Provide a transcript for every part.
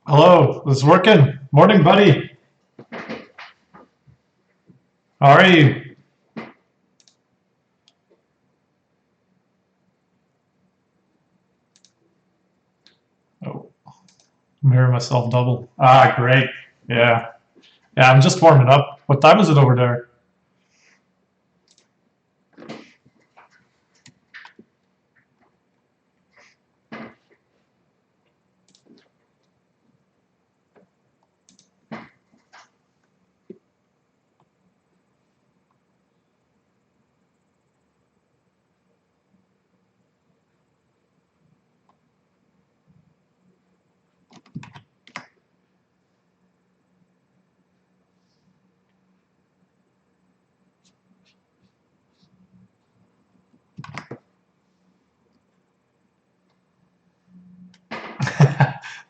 Hello, this is working. Morning, buddy. How are you? Oh, I'm hearing myself double. Ah, great. Yeah. Yeah, I'm just warming up. What time is it over there?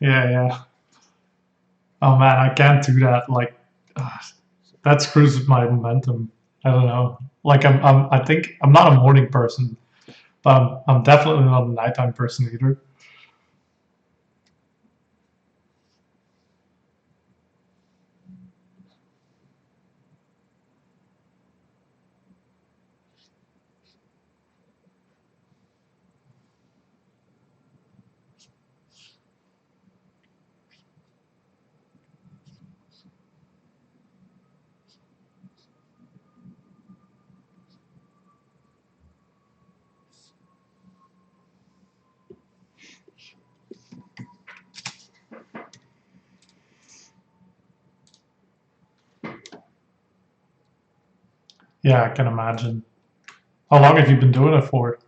Yeah, yeah. Oh man, I can't do that. Like, that screws with my momentum. I don't know. Like, I think I'm not a morning person, but I'm definitely not a nighttime person either. Yeah, I can imagine. How long have you been doing it for?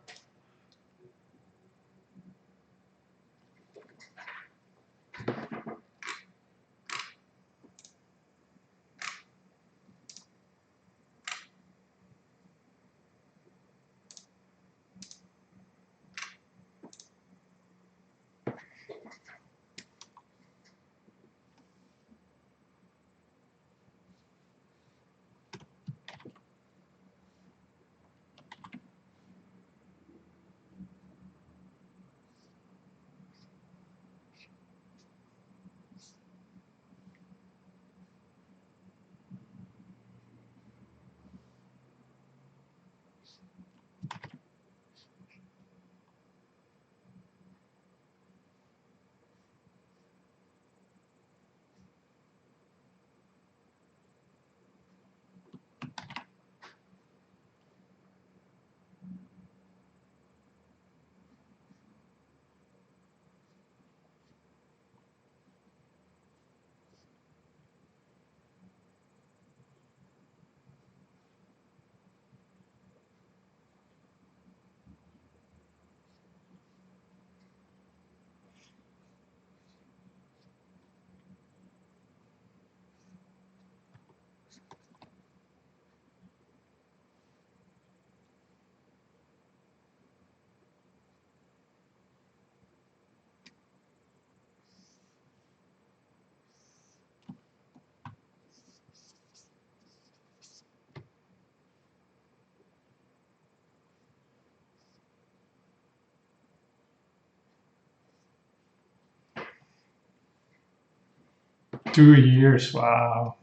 2 years. Wow.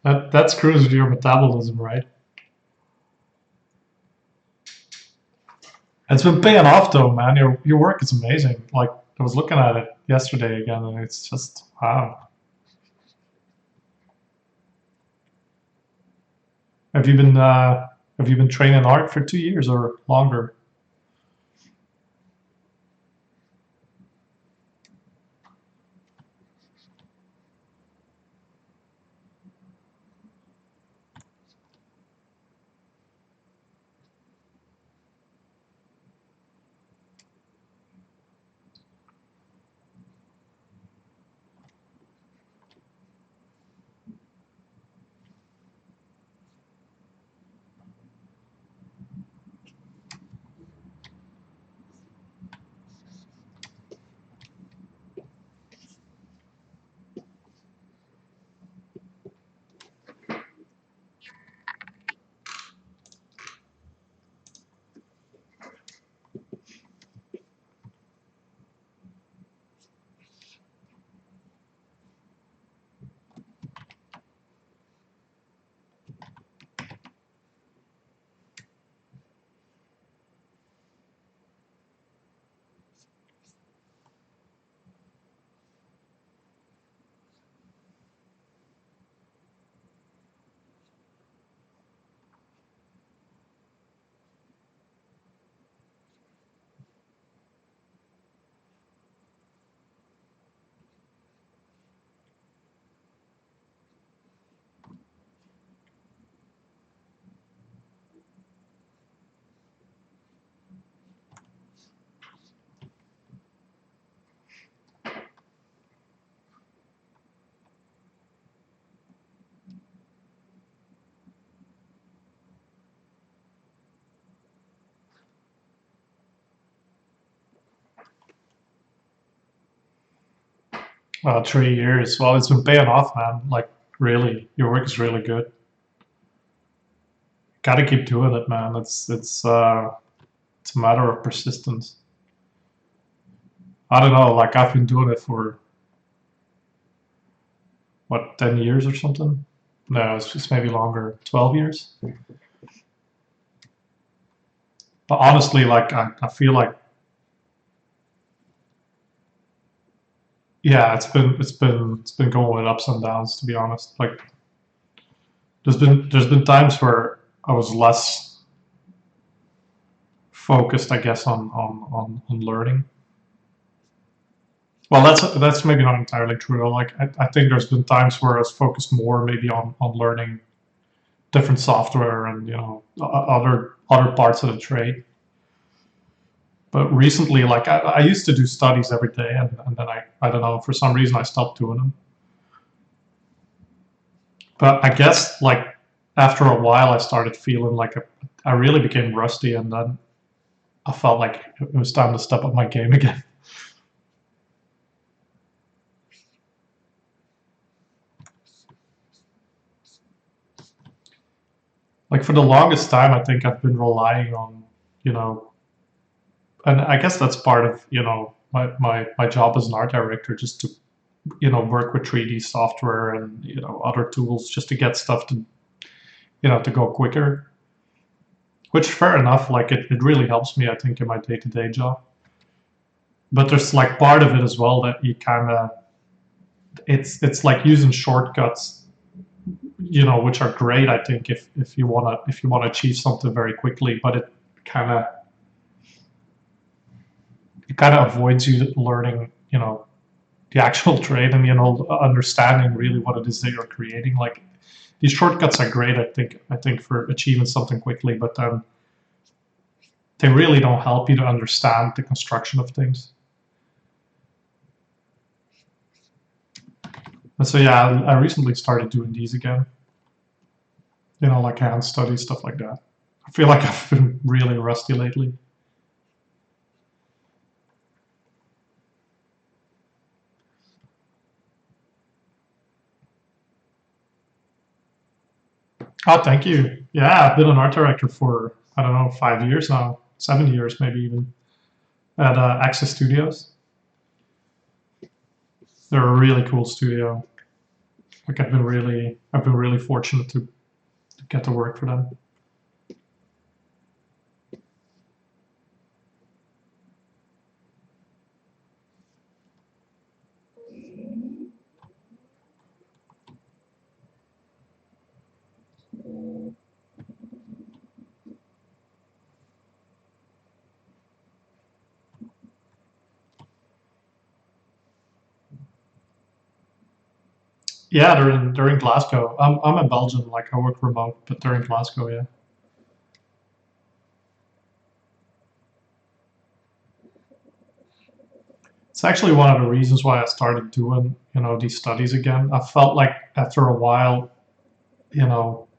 That screws with your metabolism, right? It's been paying off though, man. Your work is amazing. Like I was looking at it yesterday again, and it's just wow. Have you been have you been training art for 2 years or longer? 3 years. Well, it's been paying off, man. Like, really, your work is really good. Got to keep doing it, man. It's a matter of persistence. I don't know. Like, I've been doing it for what, 10 years or something. No, it's just maybe longer, 12 years. But honestly, like, I feel like, yeah, it's been going with ups and downs, to be honest. Like, there's been times where I was less focused, I guess, on learning. Well, that's maybe not entirely true. Like, I think there's been times where I was focused more maybe on learning different software and other parts of the trade. But recently, like, I used to do studies every day, and then I don't know, for some reason I stopped doing them. But I guess, like, after a while I started feeling like I really became rusty, and then I felt like it was time to step up my game again. Like, for the longest time, I think I've been relying on, you know, and I guess that's part of, my job as an art director, just to, work with 3D software and, other tools just to get stuff to go quicker. Which, fair enough, like, it really helps me, I think, in my day-to-day job. But there's, like, part of it as well that you kind of, it's like using shortcuts, which are great, I think, if you wanna achieve something very quickly, but kind of it kind of avoids you learning, the actual trade and understanding really what it is that you're creating. Like, these shortcuts are great, I think, for achieving something quickly, but they really don't help you to understand the construction of things. And so, yeah, I recently started doing these again. Like hand study, stuff like that. I feel like I've been really rusty lately. Oh, thank you. Yeah, I've been an art director for, I don't know, 5 years now, 7 years maybe even, at Access Studios. They're a really cool studio. Like, I've been really fortunate to get to work for them. Yeah, they're in Glasgow. I'm in Belgium, like, I work remote, but they're in Glasgow, yeah. It's actually one of the reasons why I started doing, these studies again. I felt like after a while, you know,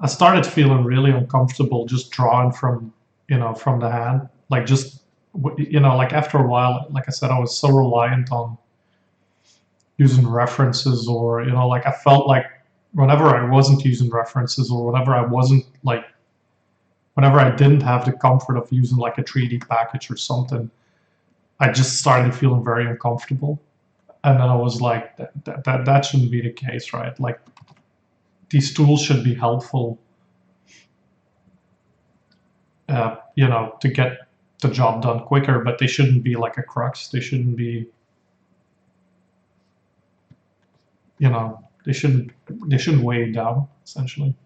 I started feeling really uncomfortable just drawing from the hand. Like, just, like, after a while, like I said, I was so reliant on using references, or, like, I felt like whenever I wasn't using references, or whenever I didn't have the comfort of using, like, a 3D package or something, I just started feeling very uncomfortable. And then I was like, that shouldn't be the case, right? Like, these tools should be helpful, to get the job done quicker, but they shouldn't be like a crux. They shouldn't be, they shouldn't weigh you down, essentially.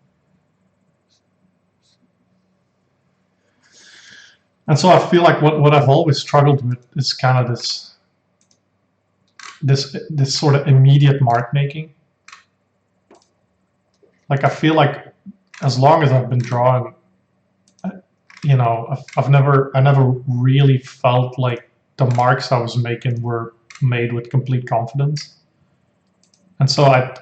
And so I feel like what I've always struggled with is kind of this sort of immediate mark making. Like, I feel like as long as I've been drawing, I never really felt like the marks I was making were made with complete confidence. And so that's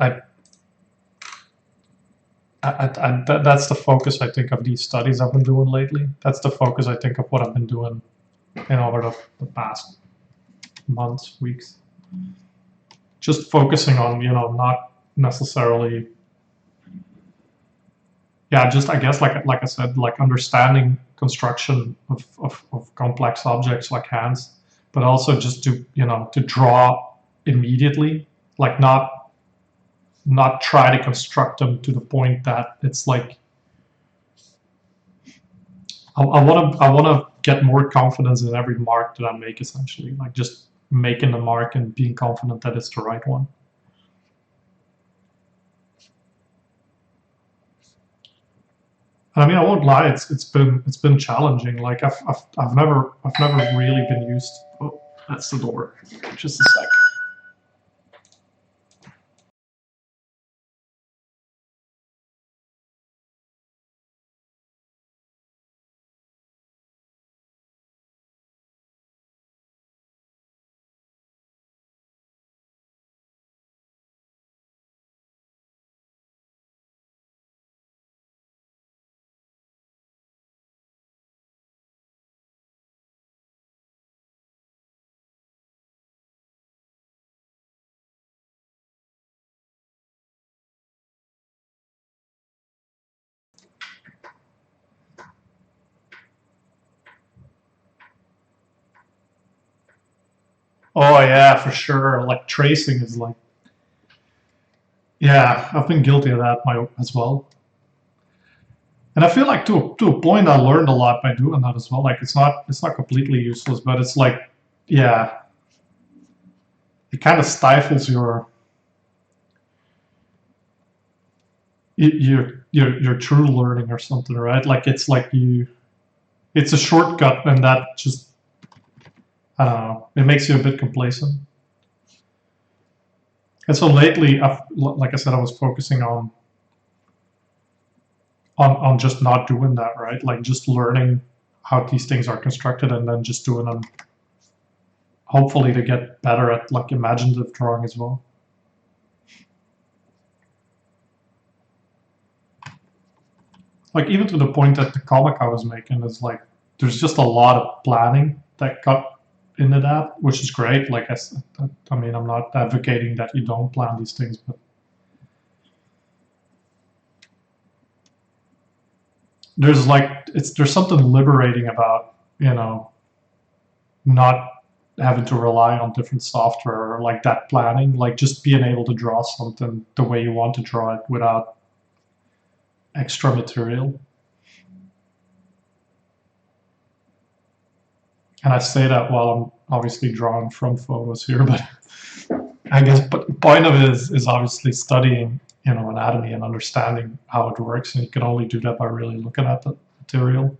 the focus, I think, of these studies I've been doing lately. That's the focus, I think, of what I've been doing, over the past months, weeks. Just focusing on, not necessarily, yeah, just I guess like I said, like understanding construction of complex objects like hands, but also just to draw immediately, like not try to construct them to the point that it's like I want to get more confidence in every mark that I make, essentially, like just making the mark and being confident that it's the right one. And I mean, I won't lie, it's been challenging. Like I've never really been used. Oh, that's the door. Just a sec. Oh yeah, for sure. Like tracing is like, yeah, I've been guilty of that as well. And I feel like to a point I learned a lot by doing that as well. Like it's not completely useless, but it's like, yeah, it kind of stifles your true learning or something, right? Like it's like it's a shortcut, and that just, I don't know, it makes you a bit complacent. And so lately, like I said, I was focusing on just not doing that, right? Like just learning how these things are constructed and then just doing them, hopefully to get better at like imaginative drawing as well. Like even to the point that the comic I was making is like, there's just a lot of planning that got into that, which is great. Like I mean, I'm not advocating that you don't plan these things, but there's something liberating about, not having to rely on different software or like that planning, like just being able to draw something the way you want to draw it without extra material. And I say that while I'm obviously drawing from photos here, but I guess but the point of it is obviously studying, anatomy and understanding how it works, and you can only do that by really looking at the material.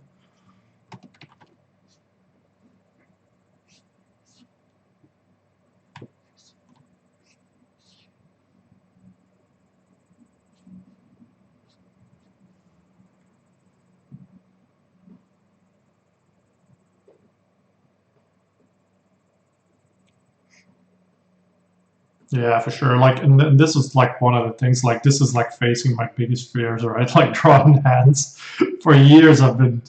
Yeah, for sure. Like, and this is like one of the things. Like, this is like facing my biggest fears, right? Like drawing hands. For years, I've been,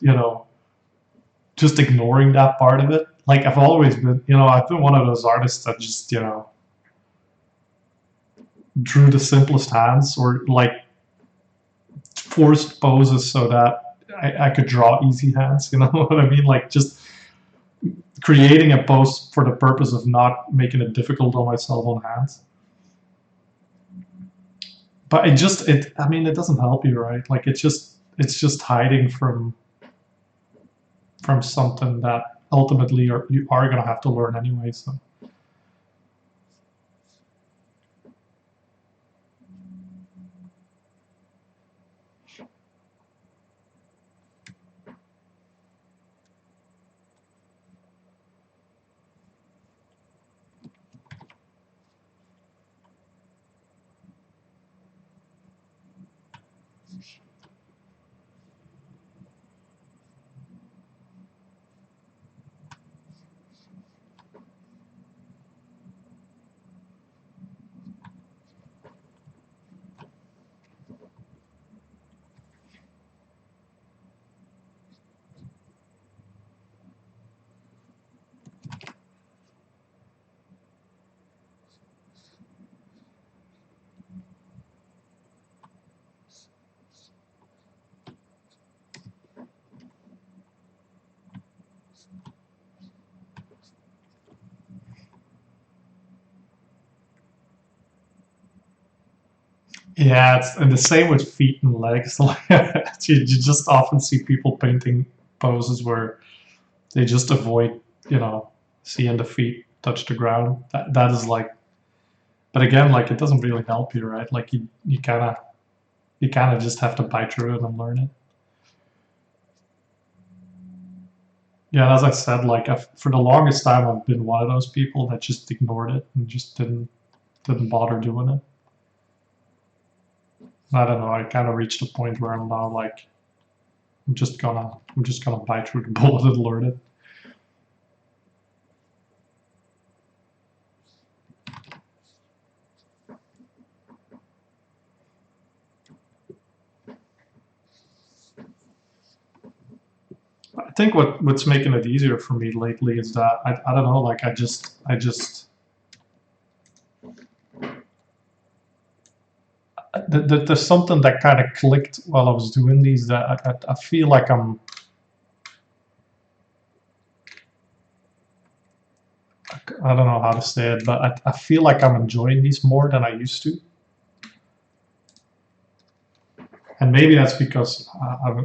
just ignoring that part of it. Like, I've always been, I've been one of those artists that just, drew the simplest hands, or like forced poses so that I could draw easy hands. You know what I mean? Like, just creating a pose for the purpose of not making it difficult on myself on hands. But I mean, it doesn't help you, right? Like it's just hiding from something that ultimately you are gonna have to learn anyway. So Yeah, it's and the same with feet and legs. Like you just often see people painting poses where they just avoid, you know, seeing the feet touch the ground. That is like, but again, like it doesn't really help you, right? Like you kind of just have to bite through it and learn it. Yeah, and as I said, like for the longest time, I've been one of those people that just ignored it and just didn't bother doing it. I don't know. I kind of reached a point where I'm now like, I'm just gonna bite through the bullet and learn it. I think what's making it easier for me lately is that I don't know, like I just there's something that kind of clicked while I was doing these that I feel like I don't know how to say it, but I feel like I'm enjoying these more than I used to. And maybe that's because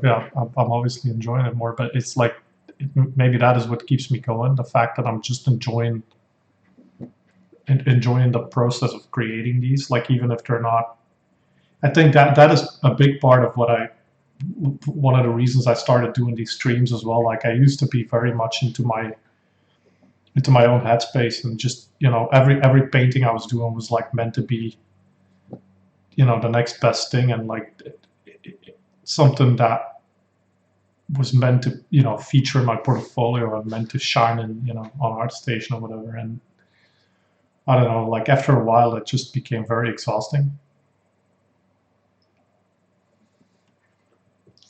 yeah, I'm obviously enjoying it more, but it's like maybe that is what keeps me going. The fact that I'm just enjoying the process of creating these, like even if they're not. I think that is a big part of one of the reasons I started doing these streams as well. Like I used to be very much into my own headspace and just every painting I was doing was like meant to be the next best thing and like something that was meant to feature in my portfolio and meant to shine in on ArtStation or whatever. And I don't know, like after a while it just became very exhausting.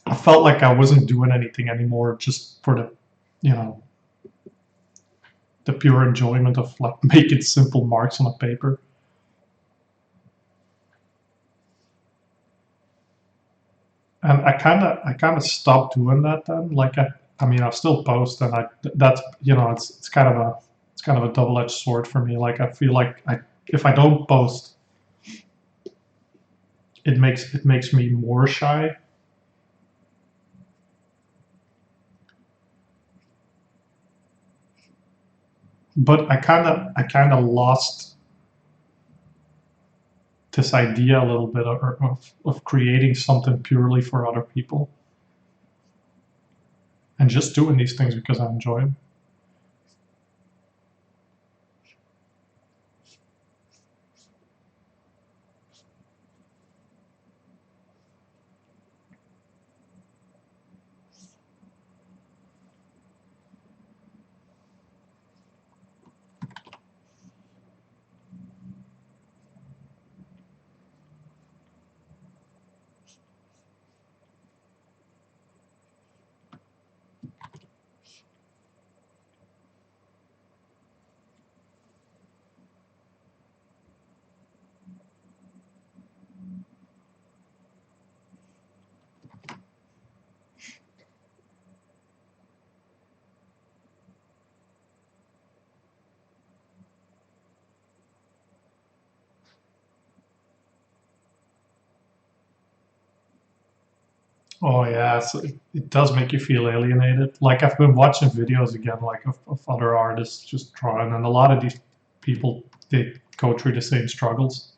I felt like I wasn't doing anything anymore just for you know the pure enjoyment of like making simple marks on a paper. And I kind of stopped doing that then. Like I mean I still post and that's it's kind of a double-edged sword for me. Like I feel like if I don't post, it makes me more shy. But I kind of lost this idea a little bit of creating something purely for other people and just doing these things because I enjoy them. Oh yeah, so it does make you feel alienated. Like I've been watching videos again, like of other artists just drawing, and a lot of these people they go through the same struggles.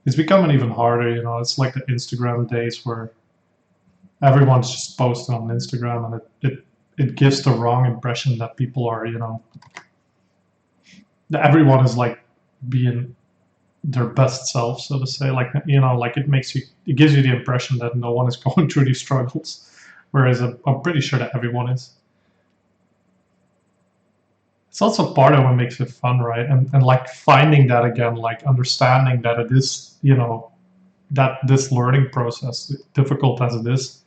It's becoming even harder, It's like the Instagram days where everyone's just posting on Instagram, and it gives the wrong impression that people are, that everyone is like being their best self, so to say. Like like it gives you the impression that no one is going through these struggles, whereas I'm pretty sure that everyone is. It's also part of what makes it fun, right? And like finding that again, like understanding that it is, that this learning process, difficult as it is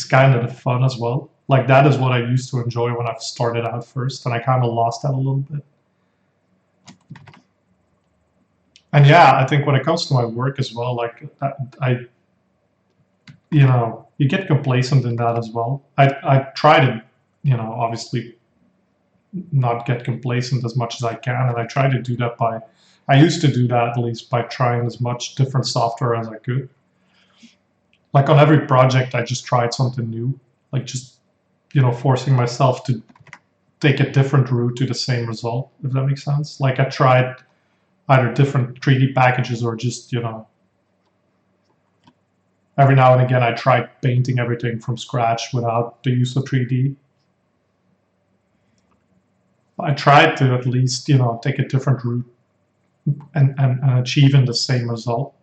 kind of the fun as well. Like that is what I used to enjoy when I started out first, and I kind of lost that a little bit. And yeah, I think when it comes to my work as well, like you get complacent in that as well. I try to, obviously not get complacent as much as I can, and I try to do that by I used to do that at least by trying as much different software as I could. Like on every project, I just tried something new, like just, forcing myself to take a different route to the same result, if that makes sense. Like I tried either different 3D packages or just, every now and again I tried painting everything from scratch without the use of 3D. I tried to at least, take a different route and achieving the same result.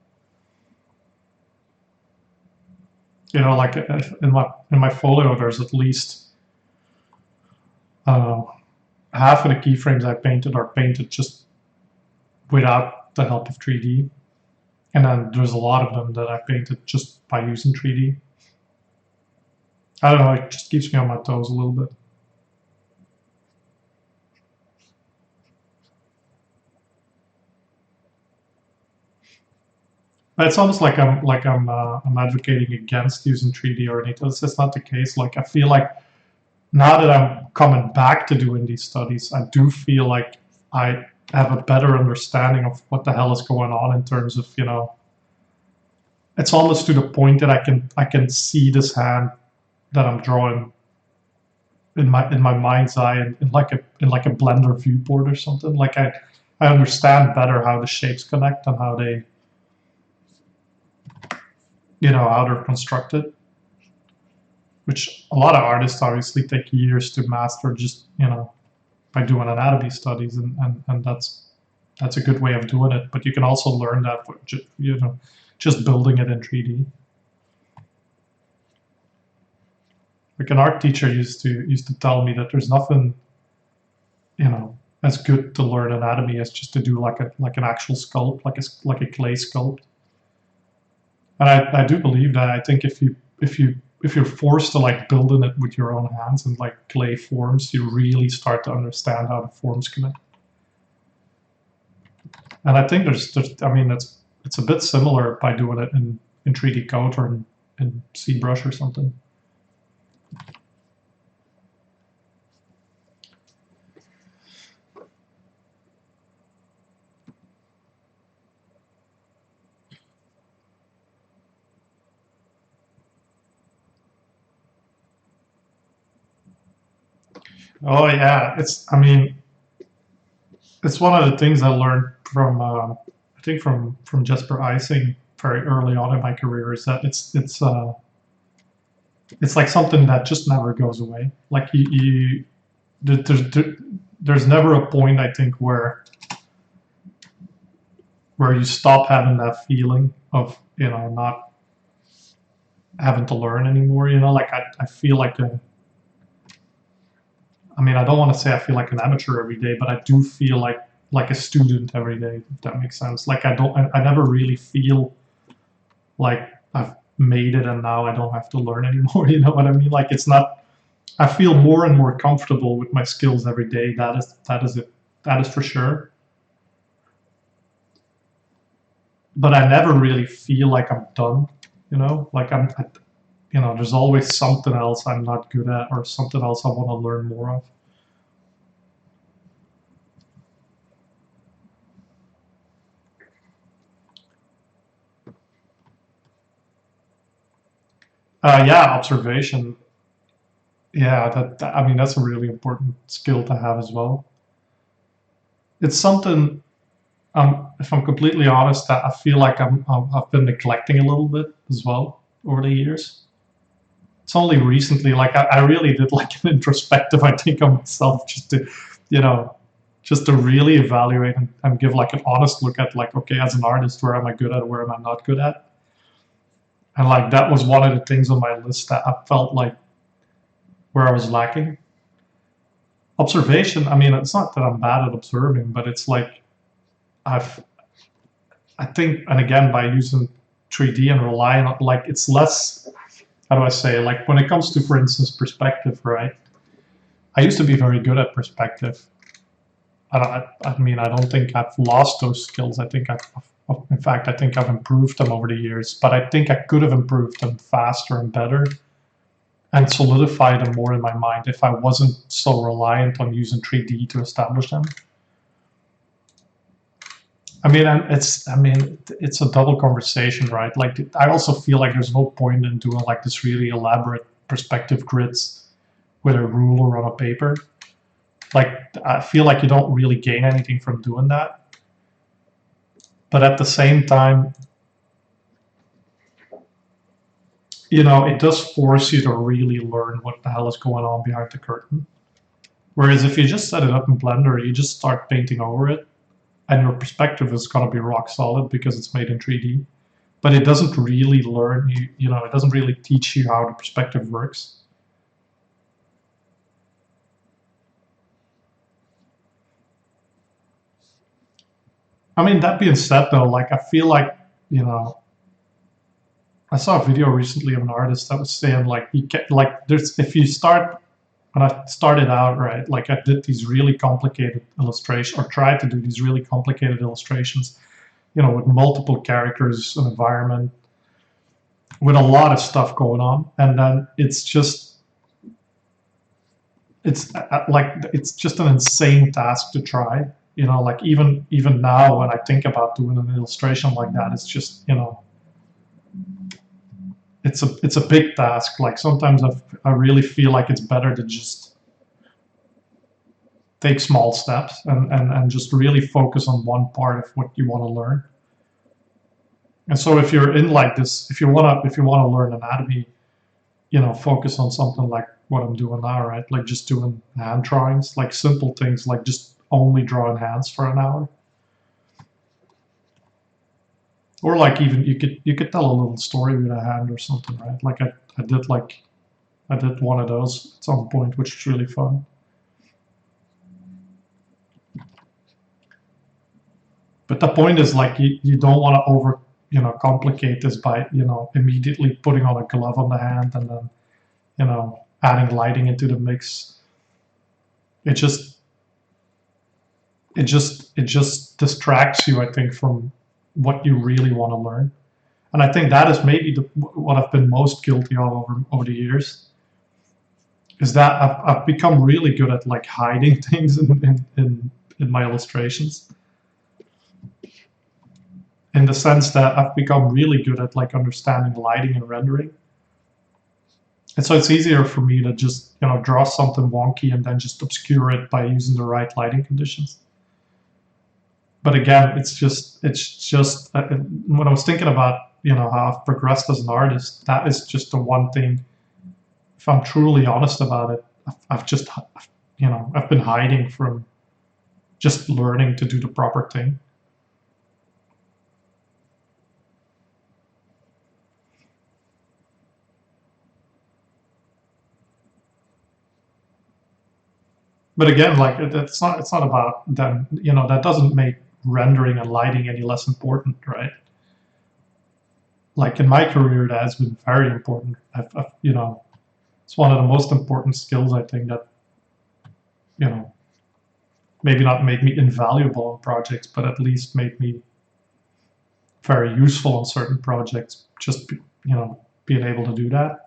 Like in my folio, there's at least uh, half of the keyframes I painted are painted just without the help of 3D. And then there's a lot of them that I painted just by using 3D. I don't know, it just keeps me on my toes a little bit. But it's almost like I'm advocating against using 3D or anything. It's just not the case. Like I feel like now that I'm coming back to doing these studies, I do feel like I have a better understanding of what the hell is going on in terms of, it's almost to the point that I can see this hand that I'm drawing in my mind's eye in like a Blender viewport or something. Like I understand better how the shapes connect and how they how they're constructed, which a lot of artists obviously take years to master just by doing anatomy studies, and that's a good way of doing it. But you can also learn that just building it in 3D. Like an art teacher used to tell me that there's nothing as good to learn anatomy as just to do like an actual sculpt, like a clay sculpt. And I do believe that. I think if you're forced to like building it with your own hands and like clay forms, you really start to understand how the forms connect. And I think there's I mean it's a bit similar by doing it in 3D Code or in ZBrush or something. Oh yeah, it's one of the things I learned from I think from Jesper Ising very early on in my career is that it's like something that just never goes away. Like there's never a point I think where you stop having that feeling of not having to learn anymore. Like I feel like I don't want to say I feel like an amateur every day, but I do feel like a student every day, if that makes sense. Like I never really feel like I've made it and now I don't have to learn anymore. You know what I mean? Like it's not. I feel more and more comfortable with my skills every day. That is it. That is for sure. But I never really feel like I'm done. Like there's always something else I'm not good at or something else I want to learn more of. Yeah, observation. Yeah, that's a really important skill to have as well. It's something, if I'm completely honest, that I feel like I've been neglecting a little bit as well over the years. It's only recently, like I really did like an introspective, I think, on myself you know, just to really evaluate and give like an honest look at like, okay, as an artist, where am I good at, where am I not good at? And like that was one of the things on my list that I felt like where I was lacking. Observation, it's not that I'm bad at observing, but it's like I've, I think, and again, by using 3D and relying on, like, it's less, how do I say, like when it comes to, for instance, perspective, right? I used to be very good at perspective. I don't think I've lost those skills. I think in fact, I think I've improved them over the years, but I think I could have improved them faster and better and solidified them more in my mind if I wasn't so reliant on using 3D to establish them. it's a double conversation, right? Like, I also feel like there's no point in doing like this really elaborate perspective grids with a ruler on a paper. Like, I feel like you don't really gain anything from doing that. But at the same time, it does force you to really learn what the hell is going on behind the curtain. Whereas if you just set it up in Blender, you just start painting over it, and your perspective is going to be rock solid because it's made in 3D. But it doesn't really learn it doesn't really teach you how the perspective works. That being said, though, like, I feel like, you know, I saw a video recently of an artist that was saying, like, you get like there's if you start when I started out, right, like, I did these really complicated illustrations, or tried to do these really complicated illustrations, with multiple characters, an environment, with a lot of stuff going on, and then it's just an insane task to try. Like, even now when I think about doing an illustration like that, it's just, it's a big task. Like, sometimes I really feel like it's better to just take small steps and just really focus on one part of what you want to learn. And so if you're in like this, if you wanna learn anatomy, focus on something like what I'm doing now, right? Like, just doing hand drawings, like simple things, like just only drawing hands for an hour. Or like, even you could tell a little story with a hand or something, right? Like, I did one of those at some point, which was really fun. But the point is, like, you don't want to complicate this by immediately putting on a glove on the hand and then adding lighting into the mix. It just it just distracts you, I think, from what you really want to learn. And I think that is maybe what I've been most guilty of over the years, is that I've become really good at, like, hiding things in my illustrations, in the sense that I've become really good at, like, understanding lighting and rendering. And so it's easier for me to just, draw something wonky and then just obscure it by using the right lighting conditions. But again, when I was thinking about, how I've progressed as an artist, that is just the one thing. If I'm truly honest about it, I've just, I've been hiding from just learning to do the proper thing. But again, like, it's not about them. That doesn't make rendering and lighting any less important, right? Like, in my career, that has been very important. It's one of the most important skills, I think, that you know maybe not made me invaluable on projects, but at least made me very useful on certain projects. Just being able to do that.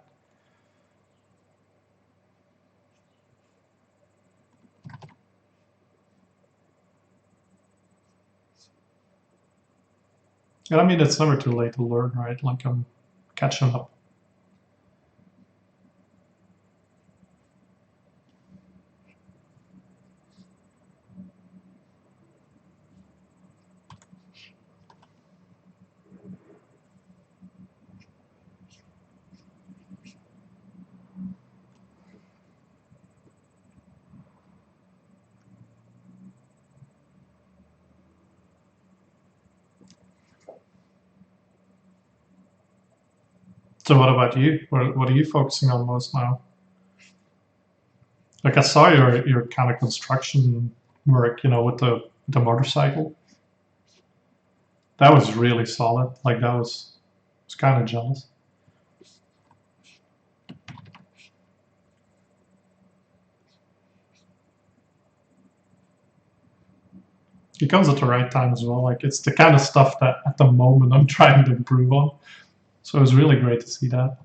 And it's never too late to learn, right? Like, I'm catching up. So what about you? What are you focusing on most now? Like, I saw your kind of construction work, with the motorcycle. That was really solid. Like, I was kind of jealous. It comes at the right time as well. Like, it's the kind of stuff that at the moment I'm trying to improve on. So it was really great to see that.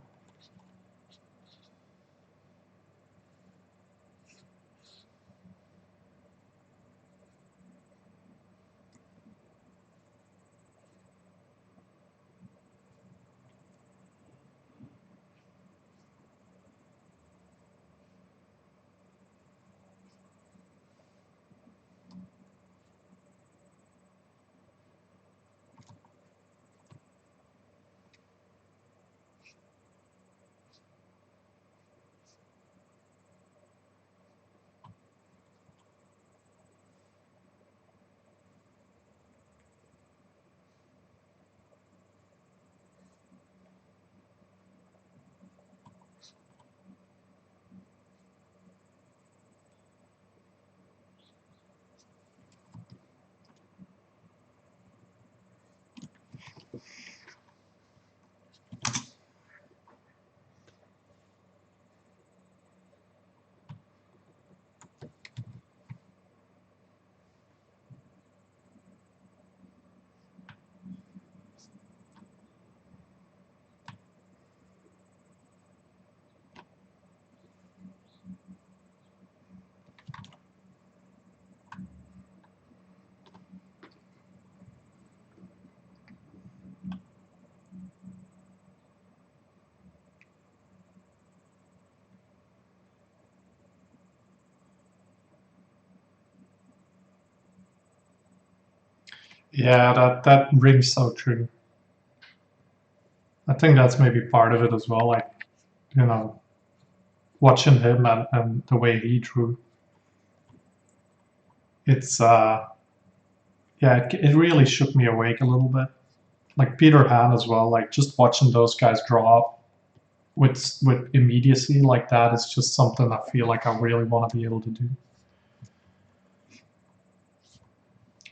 Yeah, that rings so true. I think that's maybe part of it as well. Like, you know, watching him and the way he drew, it's yeah, it really shook me awake a little bit. Like Peter Han as well. Like just watching those guys draw up with immediacy like that is just something I feel like I really want to be able to do.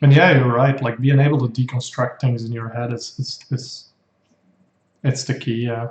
And yeah, you're right. Like being able to deconstruct things in your head is it's the key. Yeah.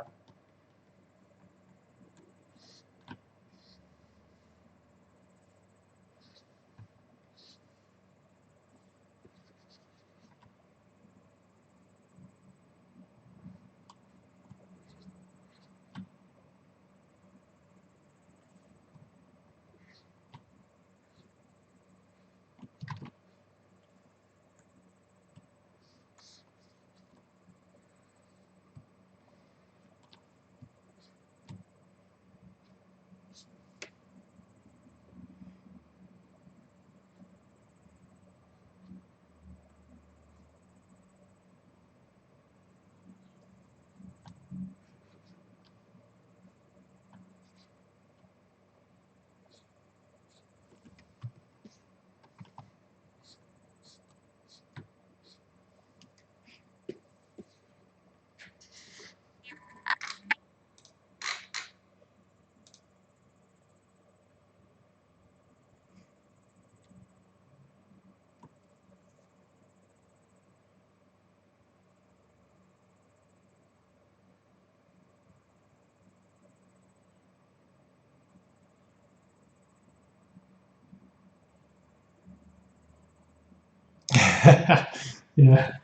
Yeah.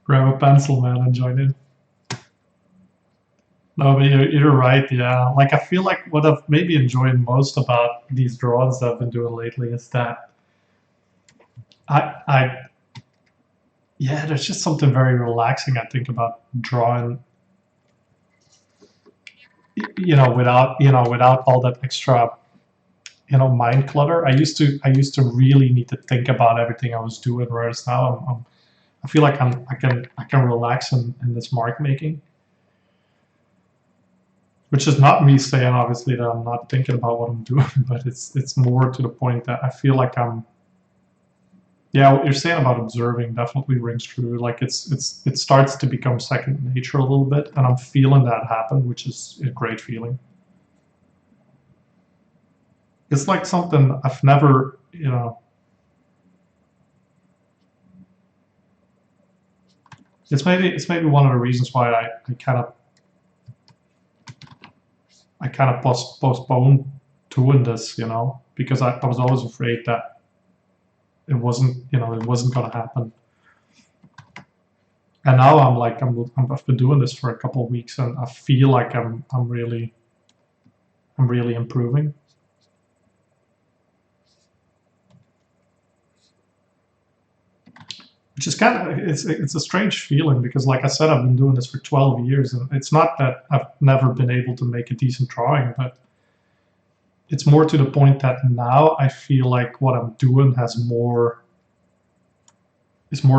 Grab a pencil, man, and join in. No, but you're right. Yeah. Like I feel like what I've maybe enjoyed most about these drawings that I've been doing lately is that I yeah, there's just something very relaxing I think about drawing, without without all that extra mind clutter. I used to really need to think about everything I was doing, whereas now I feel like I can relax in this mark making, which is not me saying obviously that I'm not thinking about what I'm doing, but it's more to the point that I feel like yeah, what you're saying about observing definitely rings true. Like it starts to become second nature a little bit, and I'm feeling that happen, which is a great feeling. It's like something I've never, it's maybe one of the reasons why I kind of postponed doing this, because I was always afraid that it wasn't gonna happen. And now I'm like I've been doing this for a couple of weeks, and I feel like I'm really improving. Which is kind of it's a strange feeling because, like I said, I've been doing this for 12 years, and it's not that I've never been able to make a decent drawing, but it's more to the point that now I feel like what I'm doing is more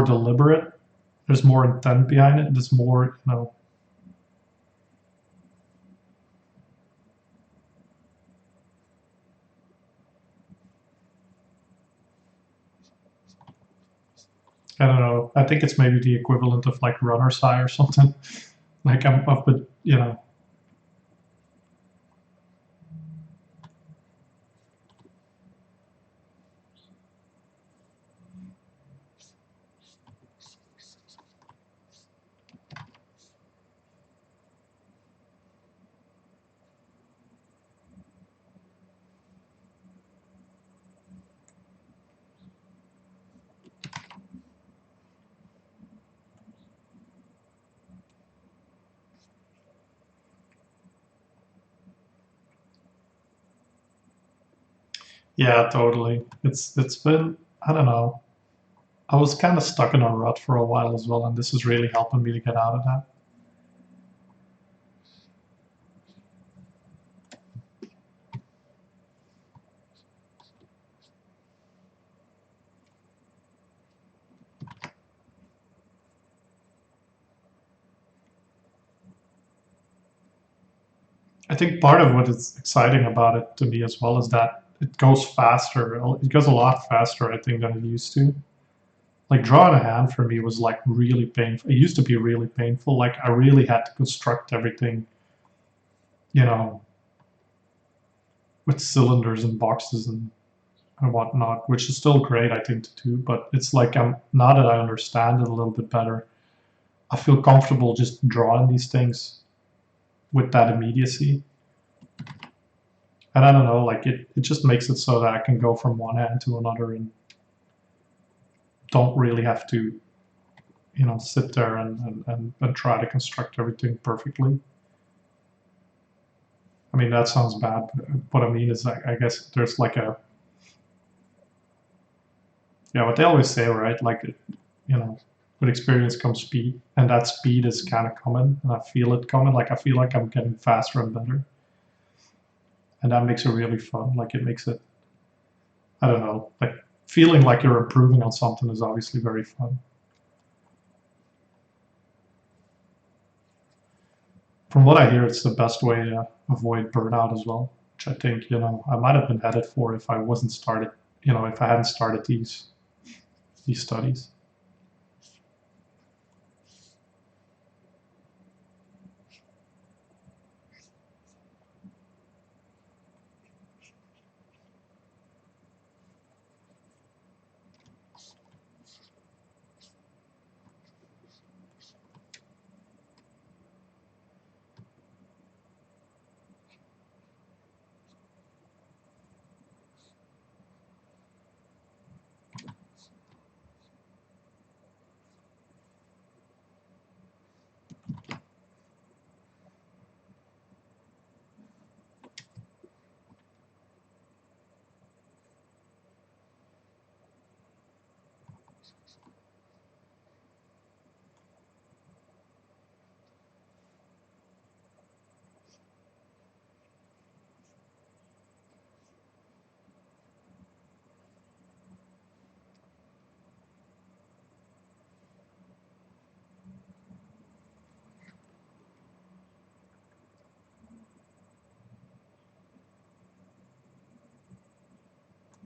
deliberate. There's more intent behind it. There's more, I don't know. I think it's maybe the equivalent of like runner's high or something. Like I'm up, but yeah, totally. It's been, I don't know. I was kind of stuck in a rut for a while as well, and this is really helping me to get out of that. I think part of what is exciting about it to me as well is that it goes faster. It goes a lot faster, I think, than it used to. Like drawing a hand for me was like really painful. It used to be really painful. Like I really had to construct everything, you know, with cylinders and boxes and whatnot, which is still great, I think, to do. But it's like I'm now that I understand it a little bit better, I feel comfortable just drawing these things with that immediacy. And I don't know, like it just makes it so that I can go from one hand to another and don't really have to, sit there and try to construct everything perfectly. I mean, that sounds bad, but what I mean is, I guess there's like what they always say, right? Like, with experience comes speed, and that speed is kind of coming, and I feel it coming. Like, I feel like I'm getting faster and better, and that makes it really fun. Like, it makes it, I don't know, like feeling like you're improving on something is obviously very fun. From what I hear, it's the best way to avoid burnout as well, which I think, I might have been headed for if I wasn't started, if I hadn't started these studies.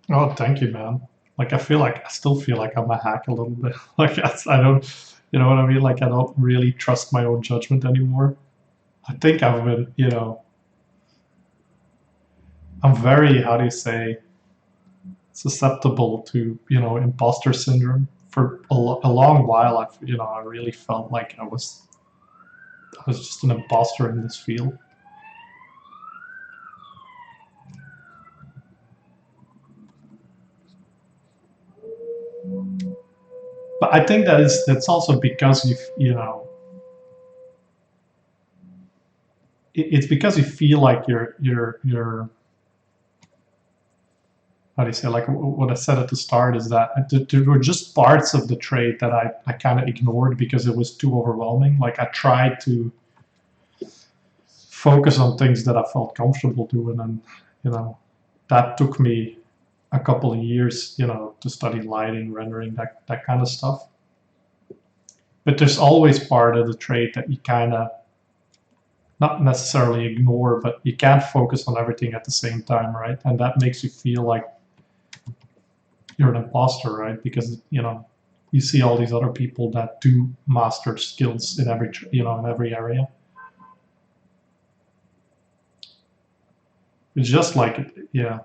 Oh, thank you, man. Like, I still feel like I'm a hack a little bit. Like, I don't, you know what I mean? Like, I don't really trust my own judgment anymore. I think I've been, I'm very, how do you say, susceptible to, imposter syndrome. For a long while, I really felt like I was just an imposter in this field. But I think that's also because it's because you feel like you're how do you say, like what I said at the start is that there were just parts of the trade that I kind of ignored because it was too overwhelming. Like I tried to focus on things that I felt comfortable doing, and you know that took me a couple of years, to study lighting, rendering, that kind of stuff. But there's always part of the trade that you kind of not necessarily ignore, but you can't focus on everything at the same time, right? And that makes you feel like you're an imposter, right? Because you see all these other people that do master skills in every area. It's just like, yeah,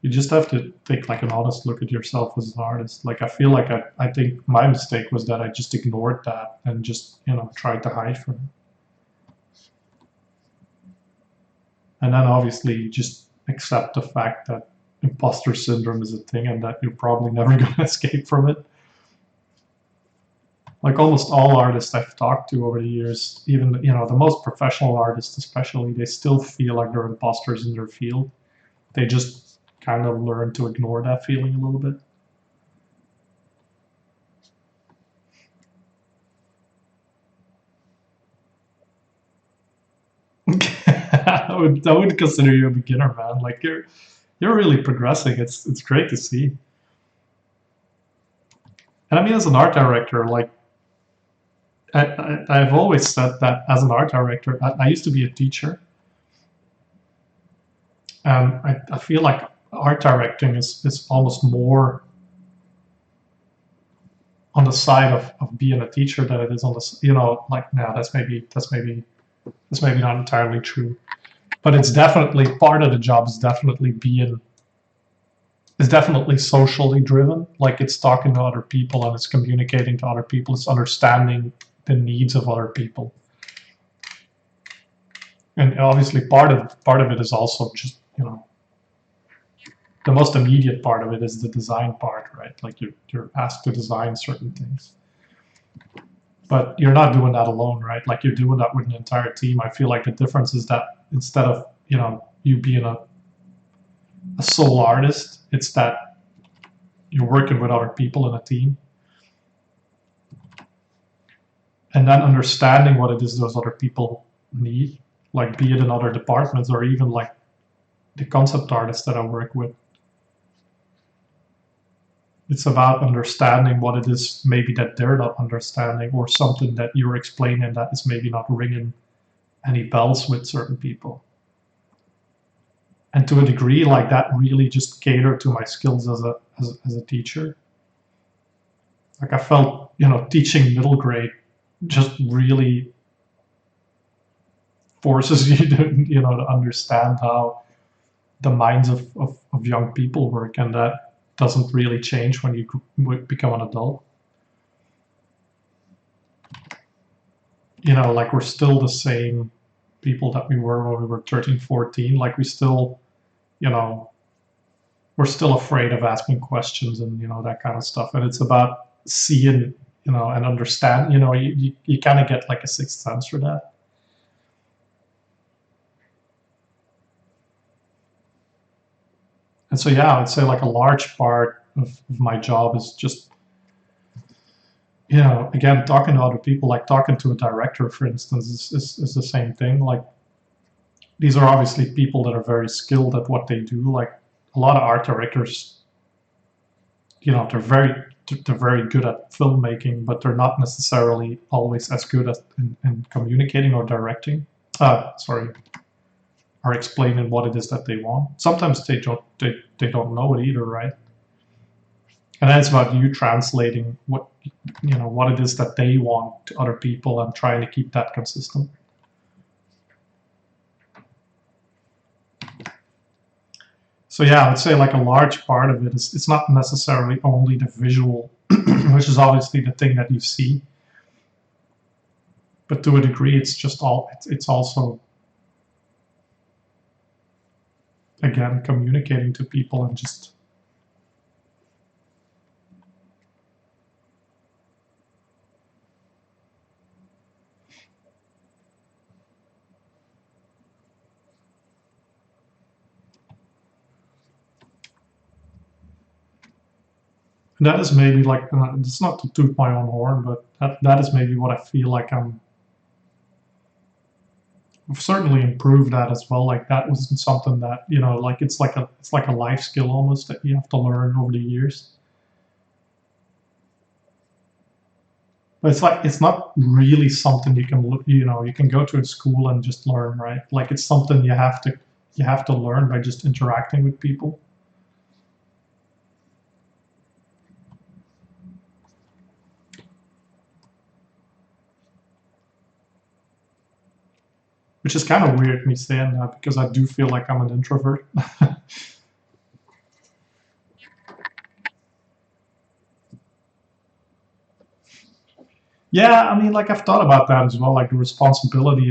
you just have to take like an honest look at yourself as an artist. Like I feel like I think my mistake was that I just ignored that and just tried to hide from it. And then obviously you just accept the fact that imposter syndrome is a thing and that you're probably never going to escape from it. Like almost all artists I've talked to over the years, even the most professional artists especially, they still feel like they're imposters in their field. They just kind of learn to ignore that feeling a little bit. I would consider you a beginner, man. Like you're really progressing. It's great to see. And I mean, as an art director, like I've always said that as an art director, I used to be a teacher, and I feel like art directing is almost more on the side of being a teacher than it is on the, like, now that's maybe not entirely true, but it's definitely part of the job is definitely socially driven. Like, it's talking to other people and it's communicating to other people. It's understanding the needs of other people. And obviously part of it is also just, the most immediate part of it is the design part, right? Like, you're asked to design certain things. But you're not doing that alone, right? Like, you're doing that with an entire team. I feel like the difference is that instead of, you being a sole artist, it's that you're working with other people in a team. And then understanding what it is those other people need, like, be it in other departments or even like the concept artists that I work with. It's about understanding what it is maybe that they're not understanding, or something that you're explaining that is maybe not ringing any bells with certain people. And to a degree, like, that really just catered to my skills as a teacher. Like, I felt, teaching middle grade just really forces you to understand how the minds of young people work, and that doesn't really change when you become an adult. Like, we're still the same people that we were when we were 13, 14. Like, we're still afraid of asking questions and, that kind of stuff. And it's about seeing, and understand, you kind of get like a sixth sense for that. And so, yeah, I would say like a large part of my job is just, again, talking to other people, like talking to a director, for instance, is the same thing. Like, these are obviously people that are very skilled at what they do. Like, a lot of art directors, they're very good at filmmaking, but they're not necessarily always as good at in communicating or directing. Sorry, or explaining what it is that they want. Sometimes they don't know it either, right? And then it's about you translating what it is that they want to other people and trying to keep that consistent. So, yeah, I would say like a large part of it is, it's not necessarily only the visual, which is obviously the thing that you see, but to a degree, it's also, again, communicating to people and just. That is maybe like, it's not to toot my own horn, but that is maybe what I feel like I've certainly improved that as well. Like, that wasn't something that, like, it's like a life skill almost that you have to learn over the years. But it's not really something you can look, you can go to a school and just learn, right? Like, it's something you have to learn by just interacting with people. Which is kind of weird me saying that, because I do feel like I'm an introvert. Yeah, I mean, like, I've thought about that as well, like the responsibility,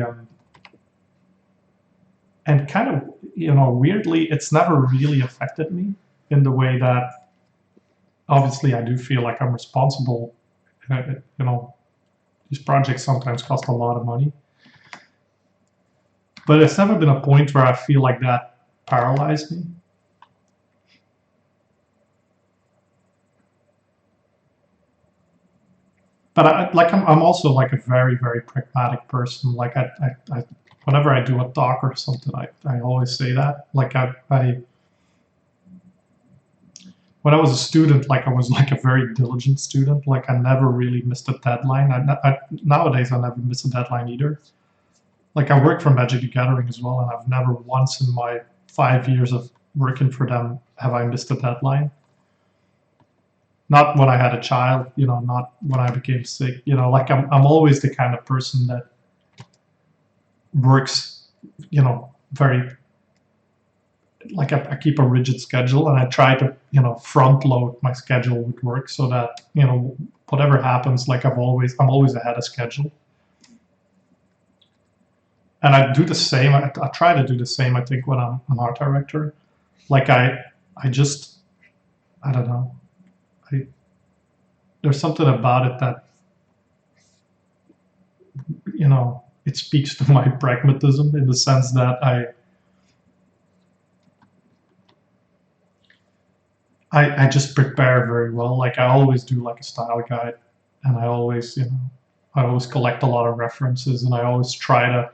and kind of, weirdly, it's never really affected me in the way that, obviously, I do feel like I'm responsible. You know, these projects sometimes cost a lot of money, but it's never been a point where I feel like that paralyzed me. But I'm also like a very, very pragmatic person. Like, whenever I do a talk or something, I always say that. Like, when I was a student, like I was like a very diligent student. Like I never really missed a deadline. Nowadays I never miss a deadline either. Like I work for Magic the Gathering as well, and I've never once in my 5 years of working for them have I missed a deadline. Not when I had a child, not when I became sick. Like I'm always the kind of person that works, very like I keep a rigid schedule, and I try to front load my schedule with work so that whatever happens, like I'm always ahead of schedule. And I do the same. I try to do the same. I think when I'm an art director, like I just I don't know. I There's something about it that it speaks to my pragmatism in the sense that I just prepare very well. Like I always do like a style guide, and I always collect a lot of references, and I always try to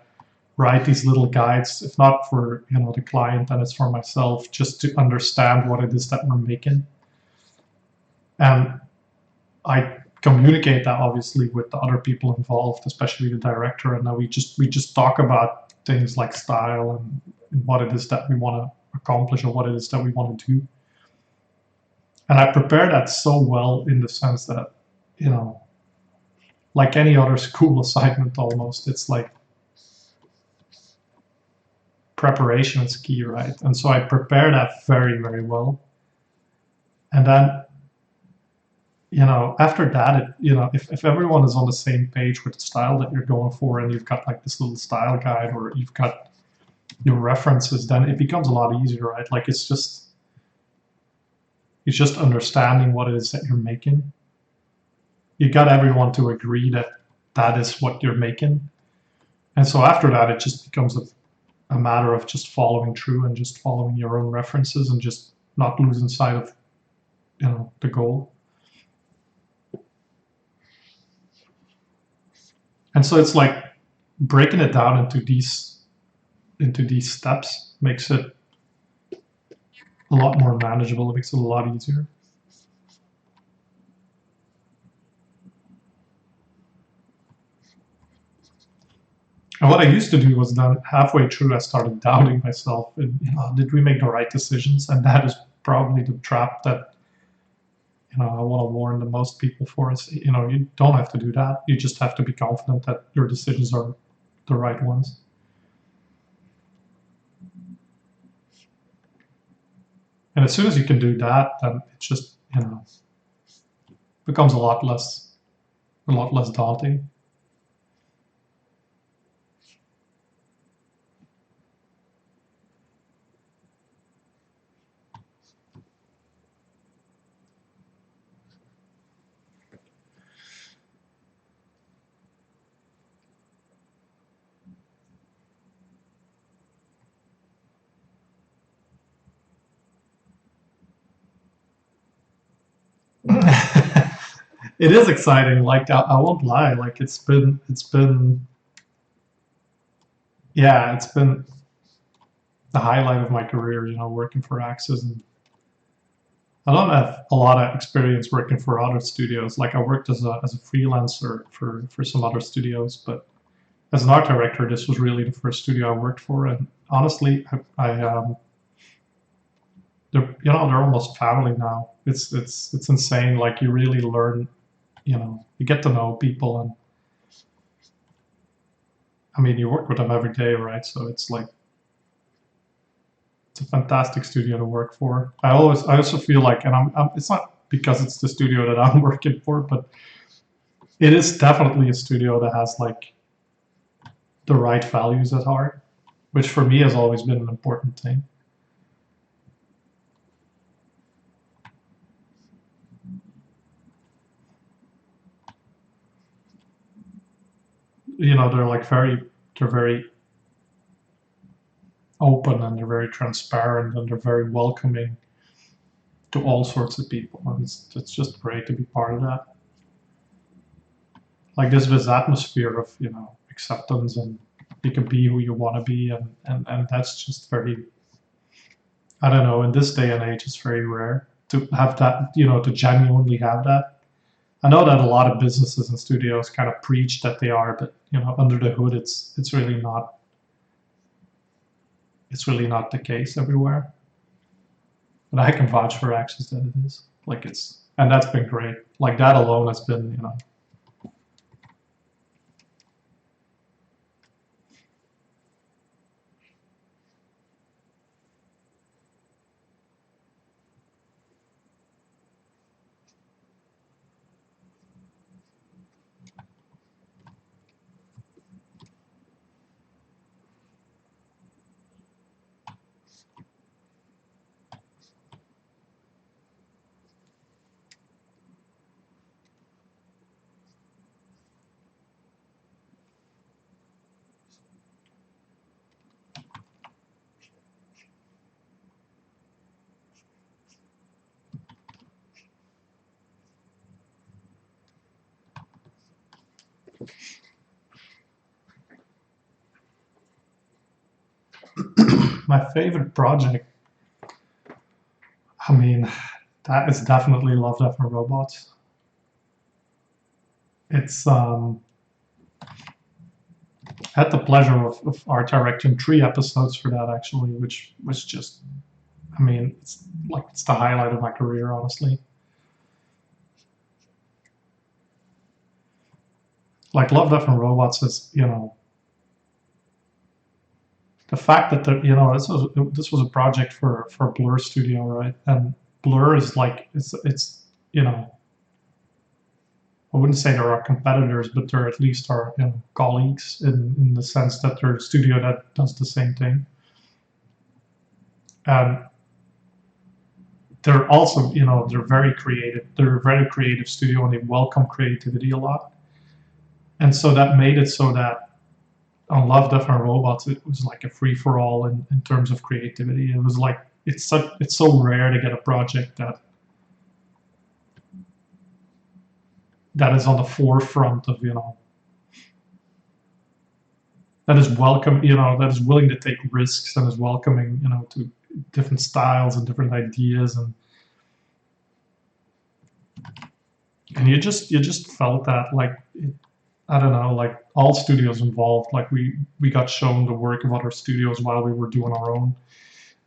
write these little guides, if not for the client, and it's for myself, just to understand what it is that we're making. And I communicate that obviously with the other people involved, especially the director, and then we just talk about things like style and what it is that we want to accomplish or what it is that we want to do. And I prepare that so well in the sense that, you know, like any other school assignment almost, it's like preparation is key, right? And so I prepare that very, very well. And then, after that, if everyone is on the same page with the style that you're going for, and you've got like this little style guide, or you've got your references, then it becomes a lot easier, right? Like it's just understanding what it is that you're making. You got everyone to agree that that is what you're making. And so after that, it just becomes a matter of just following through and just following your own references and just not losing sight of, the goal. And so it's like breaking it down into these steps makes it a lot more manageable. It makes it a lot easier. And what I used to do was then halfway through, I started doubting myself. And, did we make the right decisions? And that is probably the trap that I want to warn the most people for. Is you don't have to do that. You just have to be confident that your decisions are the right ones. And as soon as you can do that, then it just becomes a lot less daunting. It is exciting. Like I won't lie. Like yeah, it's been the highlight of my career. Working for Axis, and I don't have a lot of experience working for other studios. Like I worked as a freelancer for some other studios, but as an art director, this was really the first studio I worked for. And honestly, they're almost family now. It's insane. Like you really learn, you get to know people, and I mean, you work with them every day, right? So it's like it's a fantastic studio to work for. I also feel like, and it's not because it's the studio that I'm working for, but it is definitely a studio that has like the right values at heart, which for me has always been an important thing. They're very open, and they're very transparent, and they're very welcoming to all sorts of people, and it's just great to be part of that. Like this atmosphere of acceptance, and you can be who you want to be, and that's just very, I don't know, in this day and age it's very rare. to have that, to genuinely have that. I know that a lot of businesses and studios kind of preach that they are, but under the hood, it's really not the case everywhere. But I can vouch for Axis that it is. Like and that's been great. Like that alone has been. My favorite project, I mean, that is definitely Love, Death, and Robots. It's I had the pleasure of art directing 3 episodes for that actually, which was just, I mean, it's the highlight of my career, honestly. Like Love, Death, and Robots is, the fact that this was a project for Blur Studio, right? And Blur is like it's I wouldn't say there are competitors, but they're at least our colleagues in the sense that they're a studio that does the same thing. And they're also, they're very creative. They're a very creative studio and they welcome creativity a lot. And so that made it so that on Love, Death, and Robots, it was like a free for all in terms of creativity. It was like it's so rare to get a project that is on the forefront of that is welcome, that is willing to take risks and is welcoming, to different styles and different ideas, and you just felt that like I don't know, like all studios involved, like we got shown the work of other studios while we were doing our own,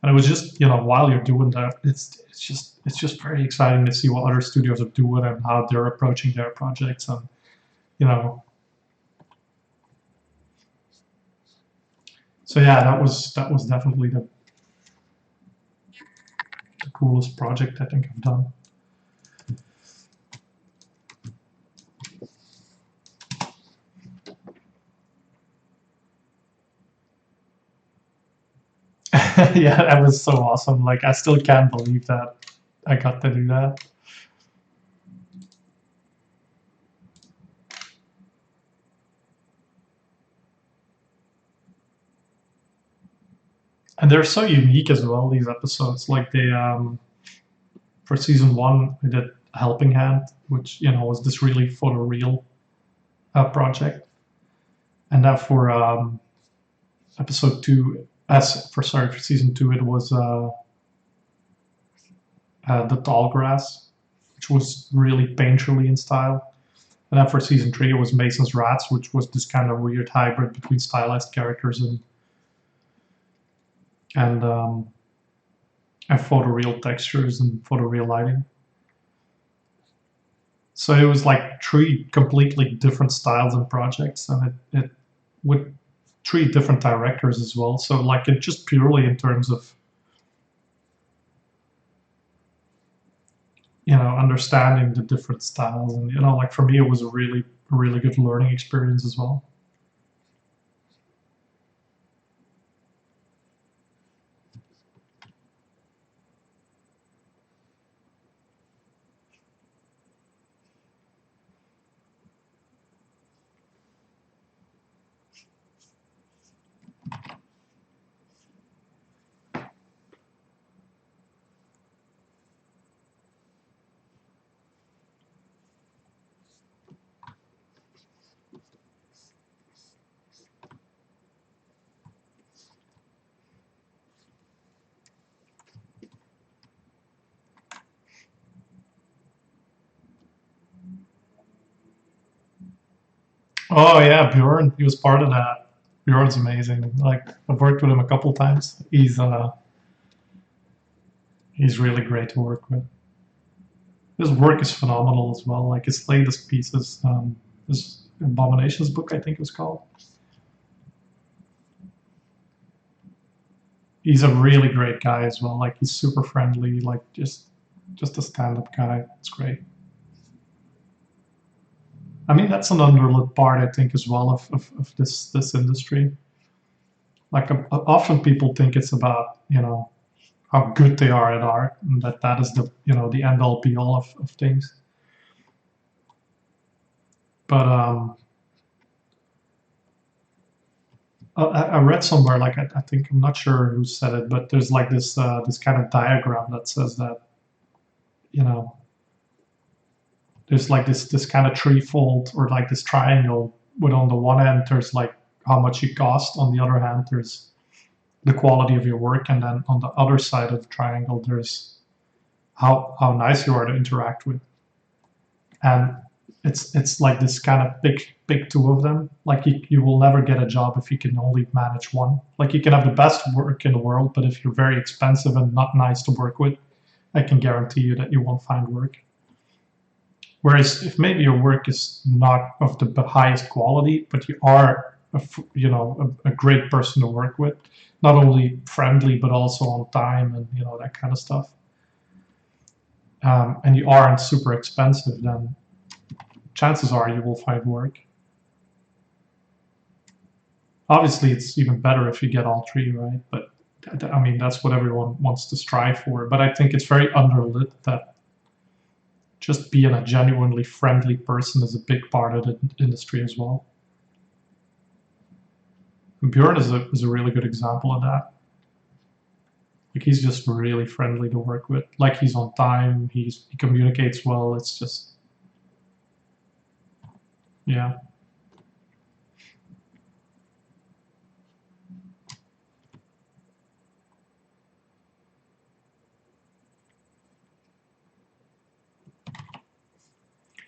and it was just while you're doing that, it's just very exciting to see what other studios are doing and how they're approaching their projects, and you know, so yeah, that was definitely the coolest project I think I've done. Yeah, that was so awesome. Like I still can't believe that I got to do that. And they're so unique as well, these episodes. Like they for season one we did Helping Hand, which was this really photoreal project. And then for episode two, as for sorry, for season two it was the Tall Grass, which was really painterly in style. And then for season three it was Mason's Rats, which was this kind of weird hybrid between stylized characters and photoreal textures and photoreal lighting. So it was like 3 completely different styles and projects, and it with 3 different directors as well. So like it just purely in terms of understanding the different styles, and like for me it was a really good learning experience as well. Oh yeah, Bjorn. He was part of that. Bjorn's amazing. Like I've worked with him a couple times. He's really great to work with. His work is phenomenal as well. Like his latest pieces, his Abominations book, I think it was called. He's a really great guy as well. Like he's super friendly. Like just a stand-up guy. It's great. I mean, that's an underlooked part, I think, as well of this industry. Like often people think it's about how good they are at art, and that is the end all be all of things. But I read somewhere, like I think I'm not sure who said it, but there's like this kind of diagram that says that you know there's like this kind of threefold or like this triangle. With on the one end there's like how much you cost, on the other hand there's the quality of your work, and then on the other side of the triangle there's how nice you are to interact with. And it's like this kind of big two of them. Like you will never get a job if you can only manage one. Like you can have the best work in the world, but if you're very expensive and not nice to work with, I can guarantee you that you won't find work. Whereas if maybe your work is not of the highest quality, but you are a great person to work with, not only friendly but also on time and that kind of stuff, and you aren't super expensive, then chances are you will find work. Obviously, it's even better if you get all three, right? But I mean, that's what everyone wants to strive for. But I think it's very underlit that just being a genuinely friendly person is a big part of the industry as well. And Bjorn is a really good example of that. Like he's just really friendly to work with. Like he's on time. He communicates well. It's just yeah.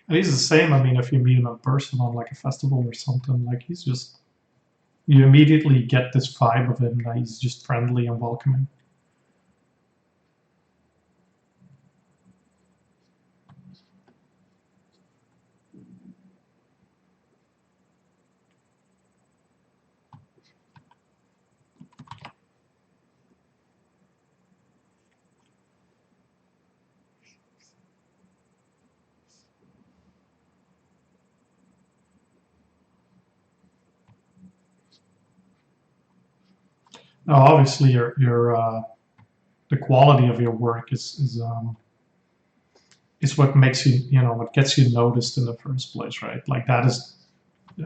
And he's the same. I mean, if you meet him in person on like a festival or something, like he's just you immediately get this vibe of him that he's just friendly and welcoming. Now, obviously, your the quality of your work is what makes what gets you noticed in the first place, right? Like that is,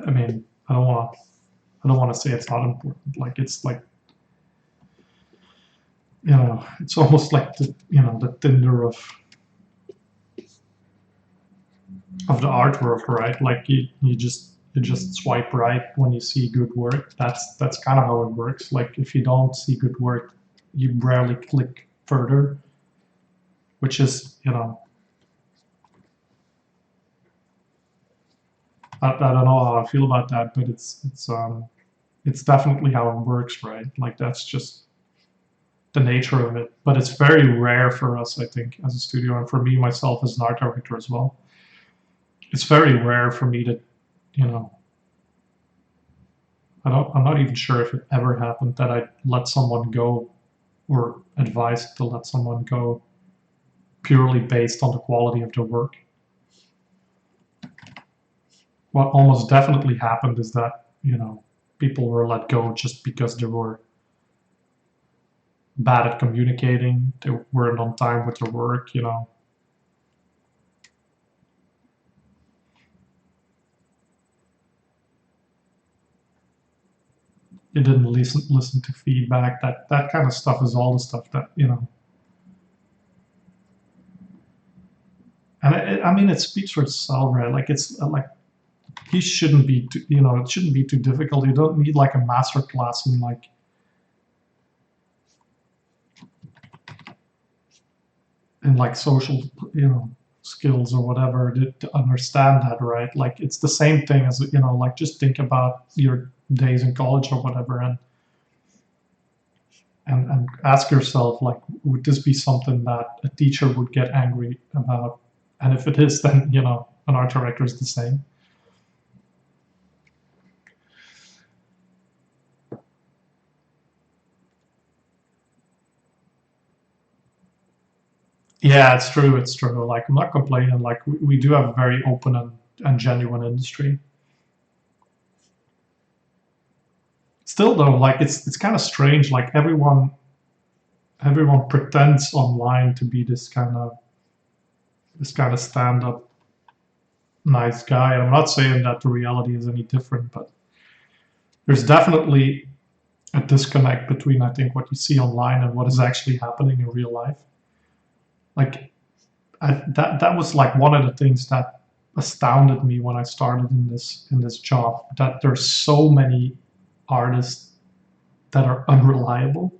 I mean, I don't want to say it's not important. Like it's like it's almost like the Tinder of the art world, right? Like you just swipe right when you see good work. That's kind of how it works. Like if you don't see good work, you rarely click further, which is I don't know how I feel about that, but it's definitely how it works, right? Like that's just the nature of it. But it's very rare for us, I think, as a studio, and for me myself as an art director as well. It's very rare for me to, you know, I'm not even sure if it ever happened that I let someone go or advised to let someone go purely based on the quality of their work. What almost definitely happened is that, people were let go just because they were bad at communicating, they weren't on time with their work. They didn't listen to feedback. That kind of stuff is all the stuff that. And I mean, it speaks for itself, right? Like it's like he shouldn't be, it shouldn't be too difficult. You don't need like a master class in like social, skills or whatever to understand that, right? Like it's the same thing as, like just think about your days in college or whatever, and ask yourself, like, would this be something that a teacher would get angry about? And if it is, then an art director is the same. Yeah, it's true. It's true. Like I'm not complaining. Like we do have a very open and genuine industry. Still though, like it's kind of strange. Like everyone pretends online to be this kind of stand-up nice guy. I'm not saying that the reality is any different, but there's definitely a disconnect between, I think, what you see online and what is actually happening in real life. Like that was like one of the things that astounded me when I started in this job. That there's so many artists that are unreliable.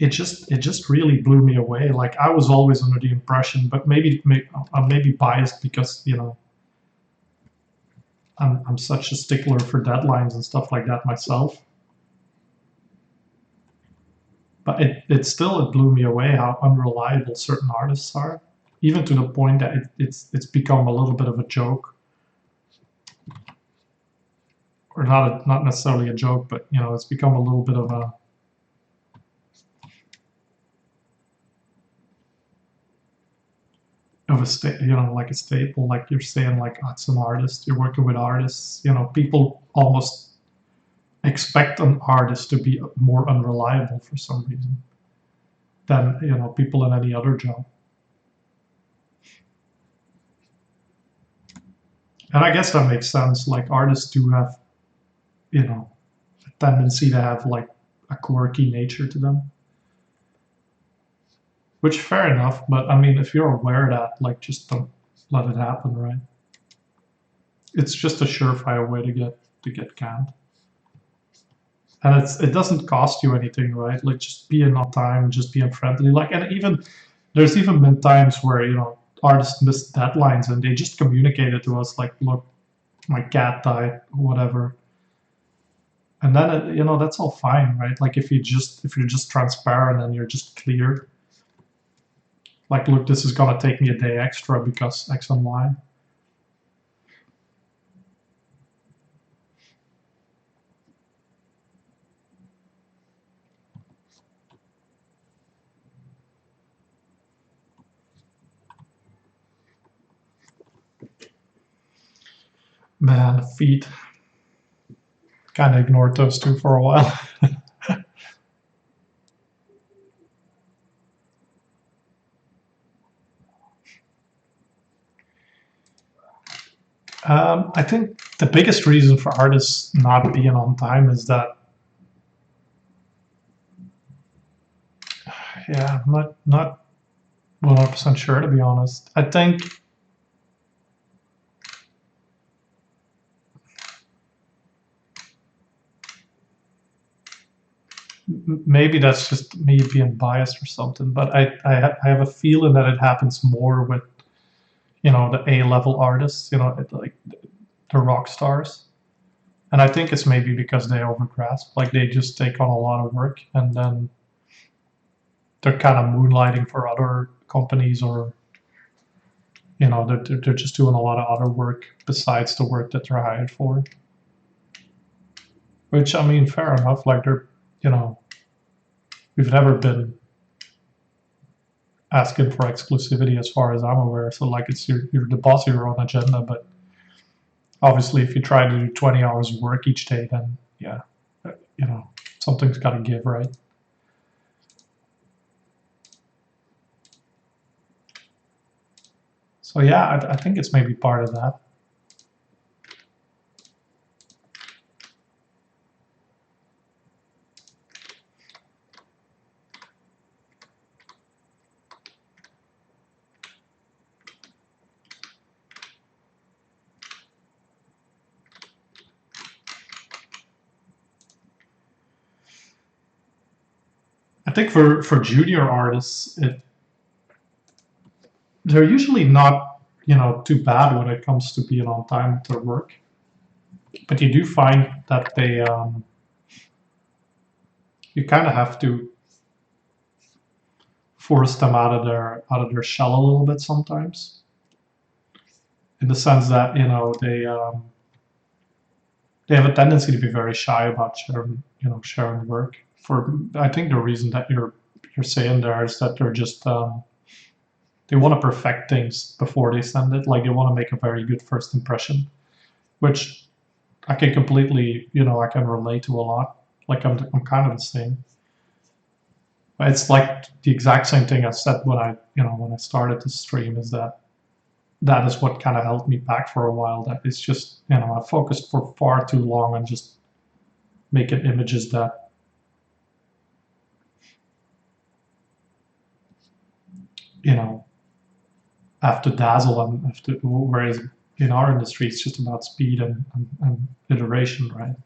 It just really blew me away. Like I was always under the impression, but I'm maybe biased because I'm such a stickler for deadlines and stuff like that myself. But it blew me away how unreliable certain artists are, even to the point that it's become a little bit of a joke, or not necessarily a joke, but it's become a little bit of a like a staple. Like you're saying, like, oh, it's an artist. You're working with artists. People almost expect an artist to be more unreliable for some reason than people in any other job. And I guess that makes sense. Like artists do have a tendency to have like a quirky nature to them, which fair enough. But I mean, if you're aware of that, like, just don't let it happen, right? It's just a surefire way to get canned. And it doesn't cost you anything, right? Like just being on time, just being friendly. Like, and even there's even been times where artists miss deadlines and they just communicated to us like, look, my cat died, whatever. And then that's all fine, right? Like if you're just transparent and you're just clear, like, look, this is gonna take me a day extra because X and Y. Man, feet. Kind of ignored those two for a while. I think the biggest reason for artists not being on time is that, yeah, I'm not 100% sure, to be honest. I think maybe that's just me being biased or something, but I have a feeling that it happens more with the A-level artists, like the rock stars. And I think it's maybe because they overgrasp, like they just take on a lot of work and then they're kind of moonlighting for other companies, or they're just doing a lot of other work besides the work that they're hired for. Which, I mean, fair enough. Like you know, we've never been asking for exclusivity as far as I'm aware. So like, it's you're the boss of your own agenda. But obviously, if you try to do 20 hours of work each day, then yeah, something's got to give, right? So yeah, I think it's maybe part of that. I think for junior artists, they're usually not, too bad when it comes to being on time to work. But you do find that you kind of have to force them out of their shell a little bit sometimes, in the sense that they have a tendency to be very shy about sharing work. For I think the reason that you're saying there is that they're just they want to perfect things before they send it. Like they want to make a very good first impression, which I can completely, I can relate to a lot. Like I'm kind of the same. It's like the exact same thing I said when I started to stream, is that is what kind of held me back for a while. That it's just, I focused for far too long on just making images that, you know, have to dazzle and have to, whereas in our industry, it's just about speed and iteration, right?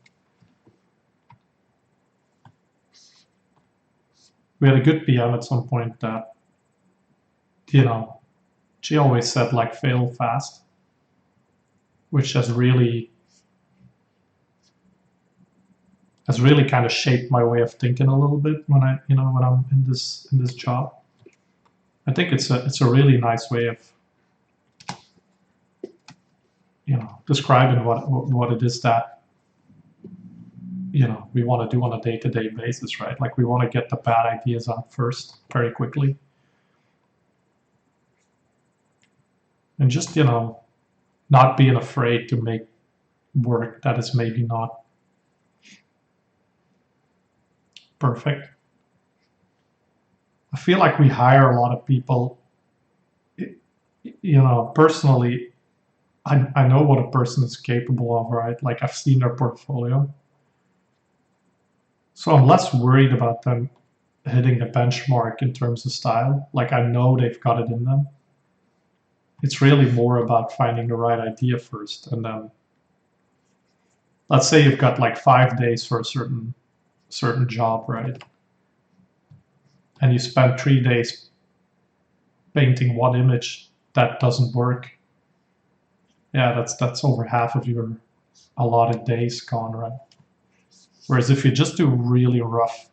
We had a good PM at some point that, you know, she always said like fail fast, which has really kind of shaped my way of thinking a little bit when I'm in this job. I think it's a really nice way of describing what it is that we want to do on a day-to-day basis, right? Like we want to get the bad ideas out first very quickly, and just not being afraid to make work that is maybe not perfect. I feel like we hire a lot of people. Personally, I know what a person is capable of, right? Like I've seen their portfolio, so I'm less worried about them hitting the benchmark in terms of style. Like I know they've got it in them. It's really more about finding the right idea first, and then let's say you've got like 5 days for a certain job, right? And you spend 3 days painting one image that doesn't work. Yeah, that's over half of your allotted days gone, right? Whereas if you just do really rough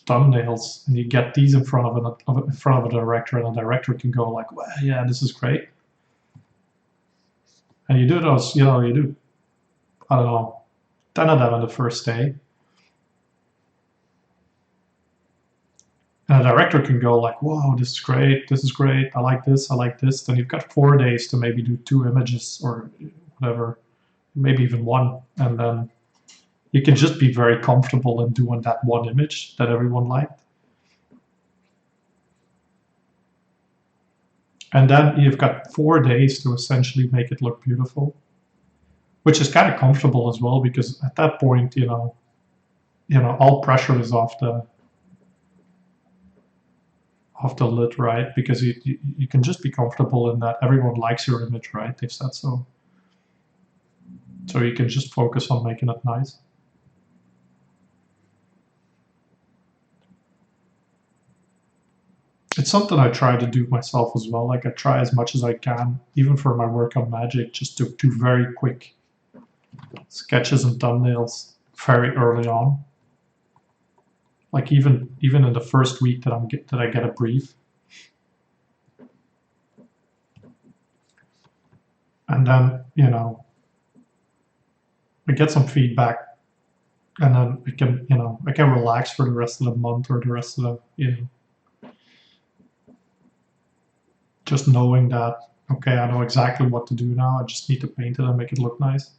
thumbnails and you get these in front of a director, and a director can go like, well, yeah, this is great, and you do those, you do, I don't know, 10 of them on the first day, and a director can go like, whoa, this is great, I like this. Then you've got 4 days to maybe do 2 images or whatever, maybe even one, and then you can just be very comfortable in doing that one image that everyone liked. And then you've got 4 days to essentially make it look beautiful, which is kind of comfortable as well, because at that point, all pressure is off the lid, right? Because you can just be comfortable in that everyone likes your image, right? They've said so. So you can just focus on making it nice. It's something I try to do myself as well. Like I try as much as I can, even for my work on Magic, just to do very quick sketches and thumbnails very early on. Like even in the first week that I get a brief, and then I get some feedback, and then I can relax for the rest of the month or the rest of the just knowing that, okay, I know exactly what to do now. I just need to paint it and make it look nice.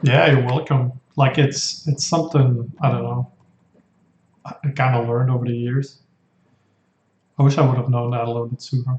Yeah, you're welcome. Like it's something I don't know. I kind of learned over the years. I wish I would have known that a little bit sooner.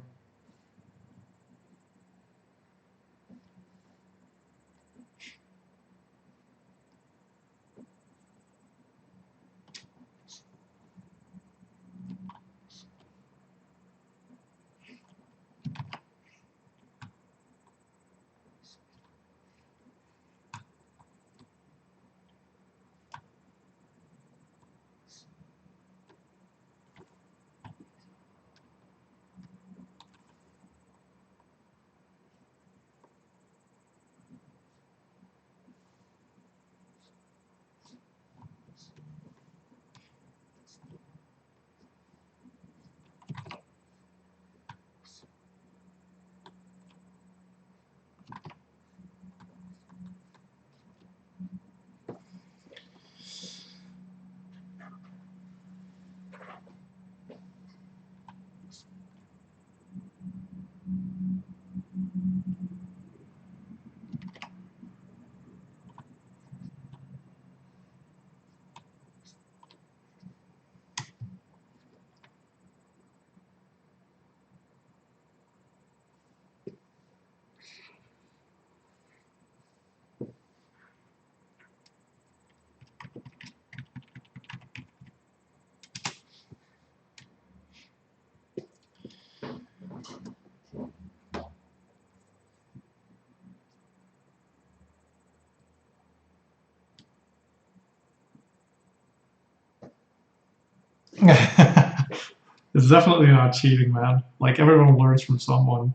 It's definitely not cheating, man. Like everyone learns from someone.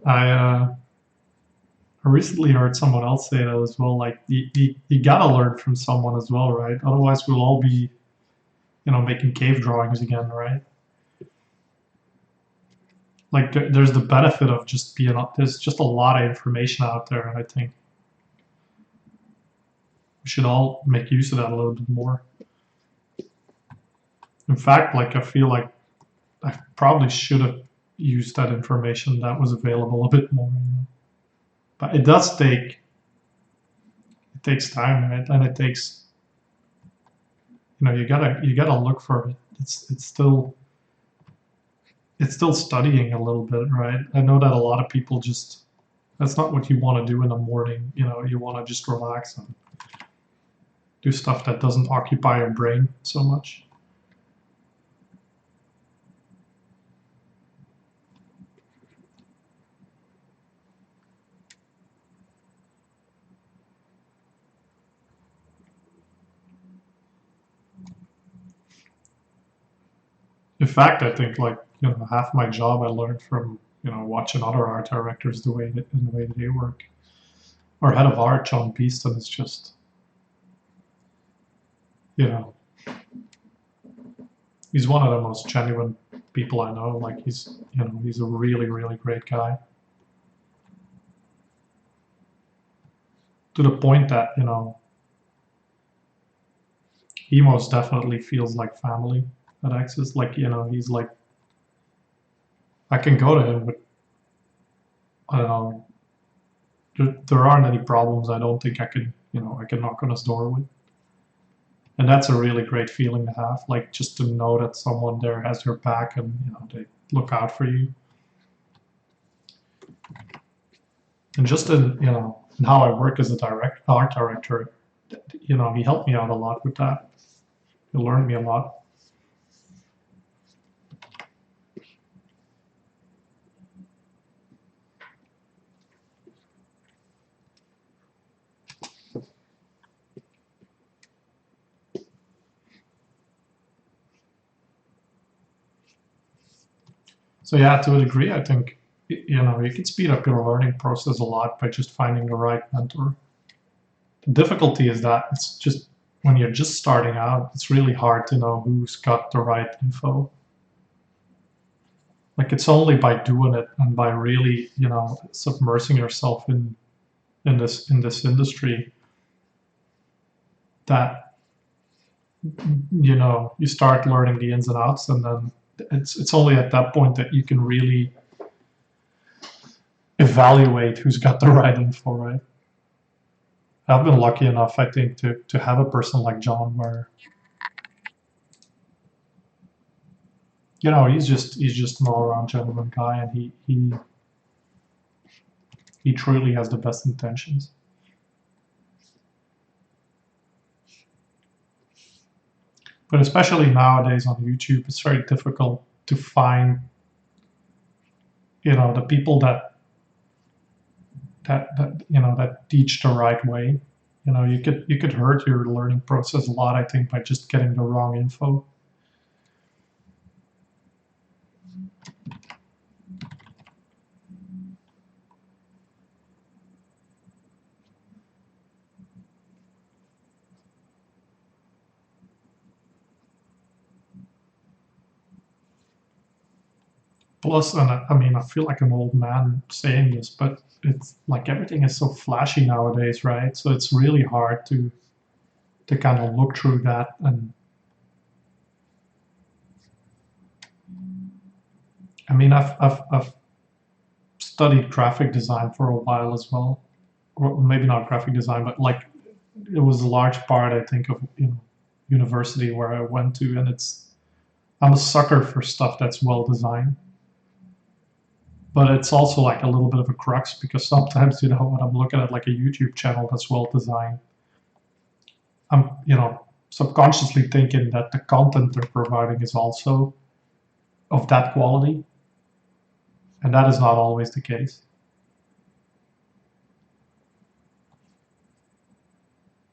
I recently heard someone else say that as well. Like you gotta learn from someone as well, right? Otherwise, we'll all be making cave drawings again, right? Like there's the benefit of just being there's just a lot of information out there, and I think we should all make use of that a little bit more. In fact, like I feel like I probably should have used that information that was available a bit more. But it takes time, right? And it takes you gotta look for it. It's still studying a little bit, right? I know that a lot of people just that's not what you want to do in the morning. You want to just relax and do stuff that doesn't occupy your brain so much. In fact, I think like half my job I learned from watching other art directors the way that they work. Our head of art, John Beeston, is just you know he's one of the most genuine people I know. Like he's a really really great guy to the point that he most definitely feels like family at Axis. Like he's like I can go to him with I don't know there aren't any problems. I don't think I can knock on his door with. And that's a really great feeling to have, like just to know that someone there has your back and they look out for you. And just in how I work as a art director, he helped me out a lot with that. He learned me a lot. So yeah, to a degree, I think you can speed up your learning process a lot by just finding the right mentor. The difficulty is that it's just when you're just starting out, it's really hard to know who's got the right info. Like it's only by doing it and by really, submersing yourself in this industry that you start learning the ins and outs, and then it's only at that point that you can really evaluate who's got the right info, right? I've been lucky enough, I think, to have a person like John, where he's just an all around gentleman guy, and he truly has the best intentions. But especially nowadays on YouTube, it's very difficult to find, the people that teach the right way. You could hurt your learning process a lot, I think, by just getting the wrong info. Plus, and I mean, I feel like an old man saying this, but it's like everything is so flashy nowadays, right? So it's really hard to kind of look through that. And I mean, I've studied graphic design for a while as well, or maybe not graphic design, but like it was a large part, I think, of university where I went to, and I'm a sucker for stuff that's well designed. But it's also like a little bit of a crux because sometimes, when I'm looking at like a YouTube channel that's well designed, I'm, subconsciously thinking that the content they're providing is also of that quality, and that is not always the case.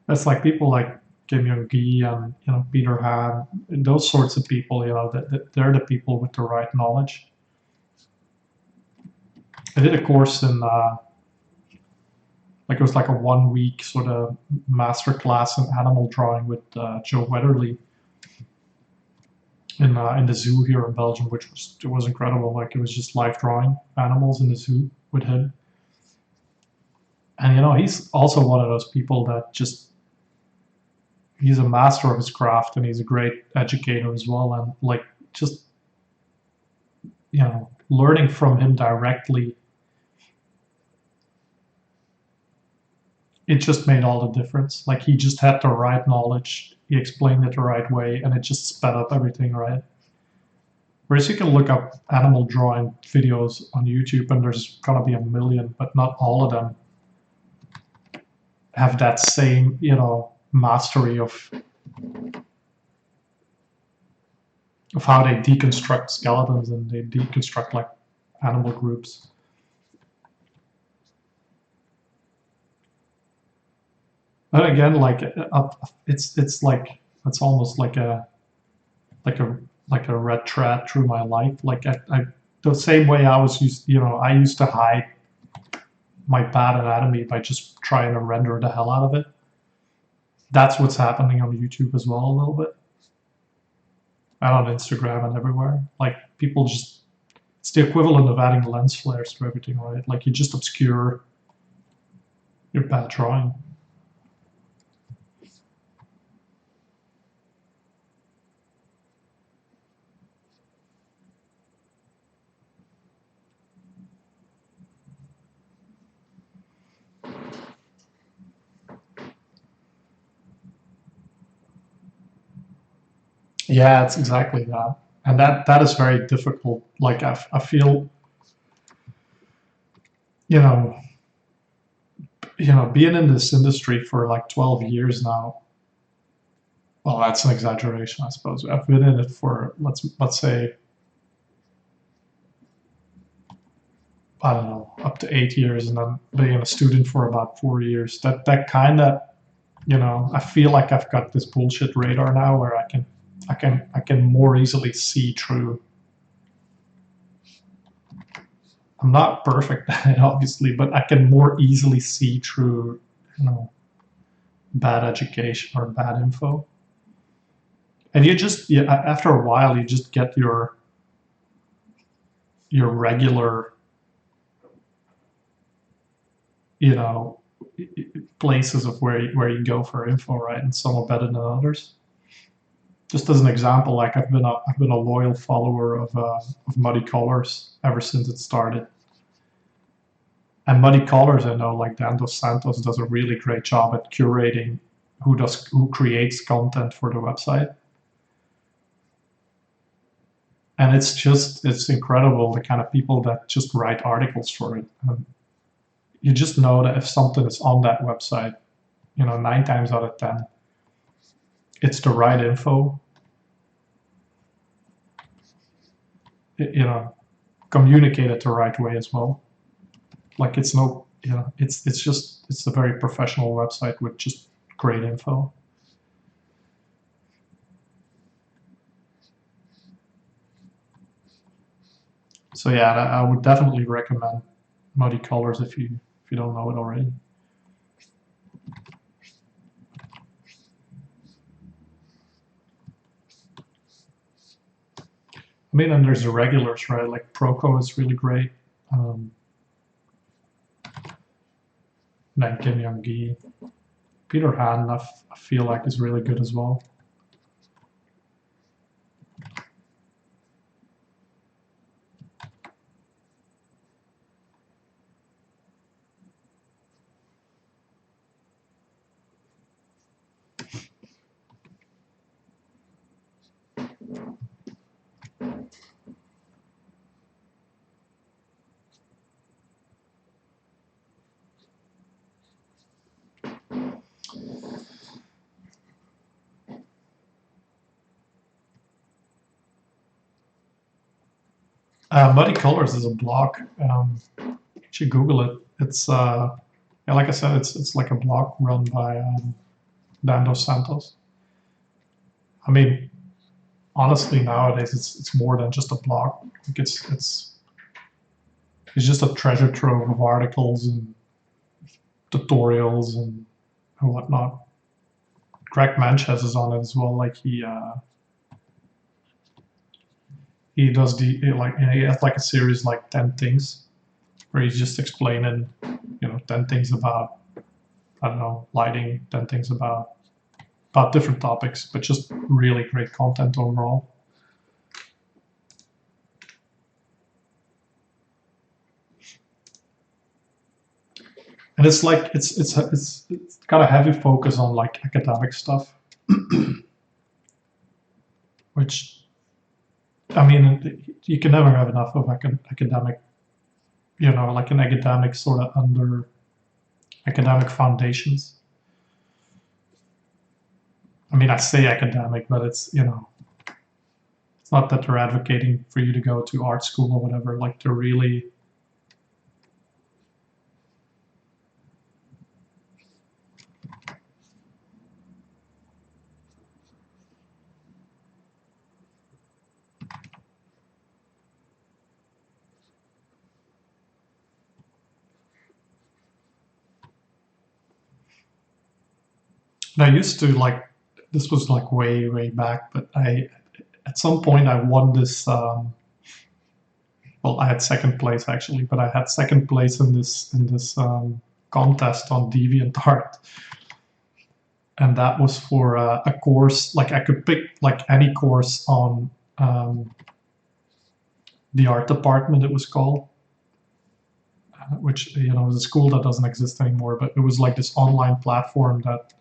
That's like people like Kim Young Gi and Peter Han, those sorts of people. That they're the people with the right knowledge. I did a course in like it was like a 1 week sort of master class in animal drawing with Joe Weatherly in the zoo here in Belgium, which was incredible. Like it was just live drawing animals in the zoo with him, and he's also one of those people that just he's a master of his craft, and he's a great educator as well, and like just learning from him directly, it just made all the difference. Like he just had the right knowledge, he explained it the right way, and it just sped up everything, right? Whereas you can look up animal drawing videos on YouTube, and there's gonna be a million, but not all of them have that same, mastery of how they deconstruct skeletons and they deconstruct like animal groups. And again, like it's like it's almost like a like a red thread through my life. Like I the same way I was used, I used to hide my bad anatomy by just trying to render the hell out of it. That's what's happening on YouTube as well a little bit, and on Instagram and everywhere. Like people just it's the equivalent of adding lens flares to everything, right? Like you just obscure your bad drawing. Yeah, it's exactly that, and that is very difficult. Like I feel, you know, being in this industry for like 12 years now. Well, that's an exaggeration, I suppose. I've been in it for let's say I don't know up to 8 years, and then being a student for about 4 years. That kind of I feel like I've got this bullshit radar now where I can more easily see through. I'm not perfect at it, obviously, but I can more easily see through, you know, bad education or bad info. And after a while, you just get your regular, you know, places of where you go for info, right? And some are better than others. Just as an example, like I've been a loyal follower of Muddy Colors ever since it started, And Muddy Colors, I know, like Dan Dos Santos does a really great job at curating who creates content for the website. And it's incredible the kind of people that just write articles for it. You just know that if something is on that website, 9 times out of 10, it's the right info. Communicated the right way as well. Like it's a very professional website with just great info. So yeah, I would definitely recommend Muddy Colors if you don't know it already. I mean, and there's the regulars, right? Like Proco is really great. Nan Kim Young Gi. Peter Han, I feel like is really good as well. Muddy Colors is a blog. You should Google it. It's yeah, like I said, it's like a blog run by Dan Dos Santos. I mean, honestly, nowadays it's more than just a blog. Like it's just a treasure trove of articles and tutorials and whatnot. Greg Manches is on it as well. Like he does he has like a series like 10 things where he's just explaining 10 things about, I don't know, lighting, 10 things about different topics, but just really great content overall. And it's like it's got a heavy focus on like academic stuff, which, I mean, you can never have enough of academic, like an academic sort of under academic foundations. I mean, I say academic, but it's it's not that they're advocating for you to go to art school or whatever. Like they're really and I used to like, this was like way back, but at some point I won this. Well, I had second place actually, but I had second place in this contest on DeviantArt, and that was for a course. Like I could pick like any course on the art department. It was called, which was a school that doesn't exist anymore, but it was like this online platform that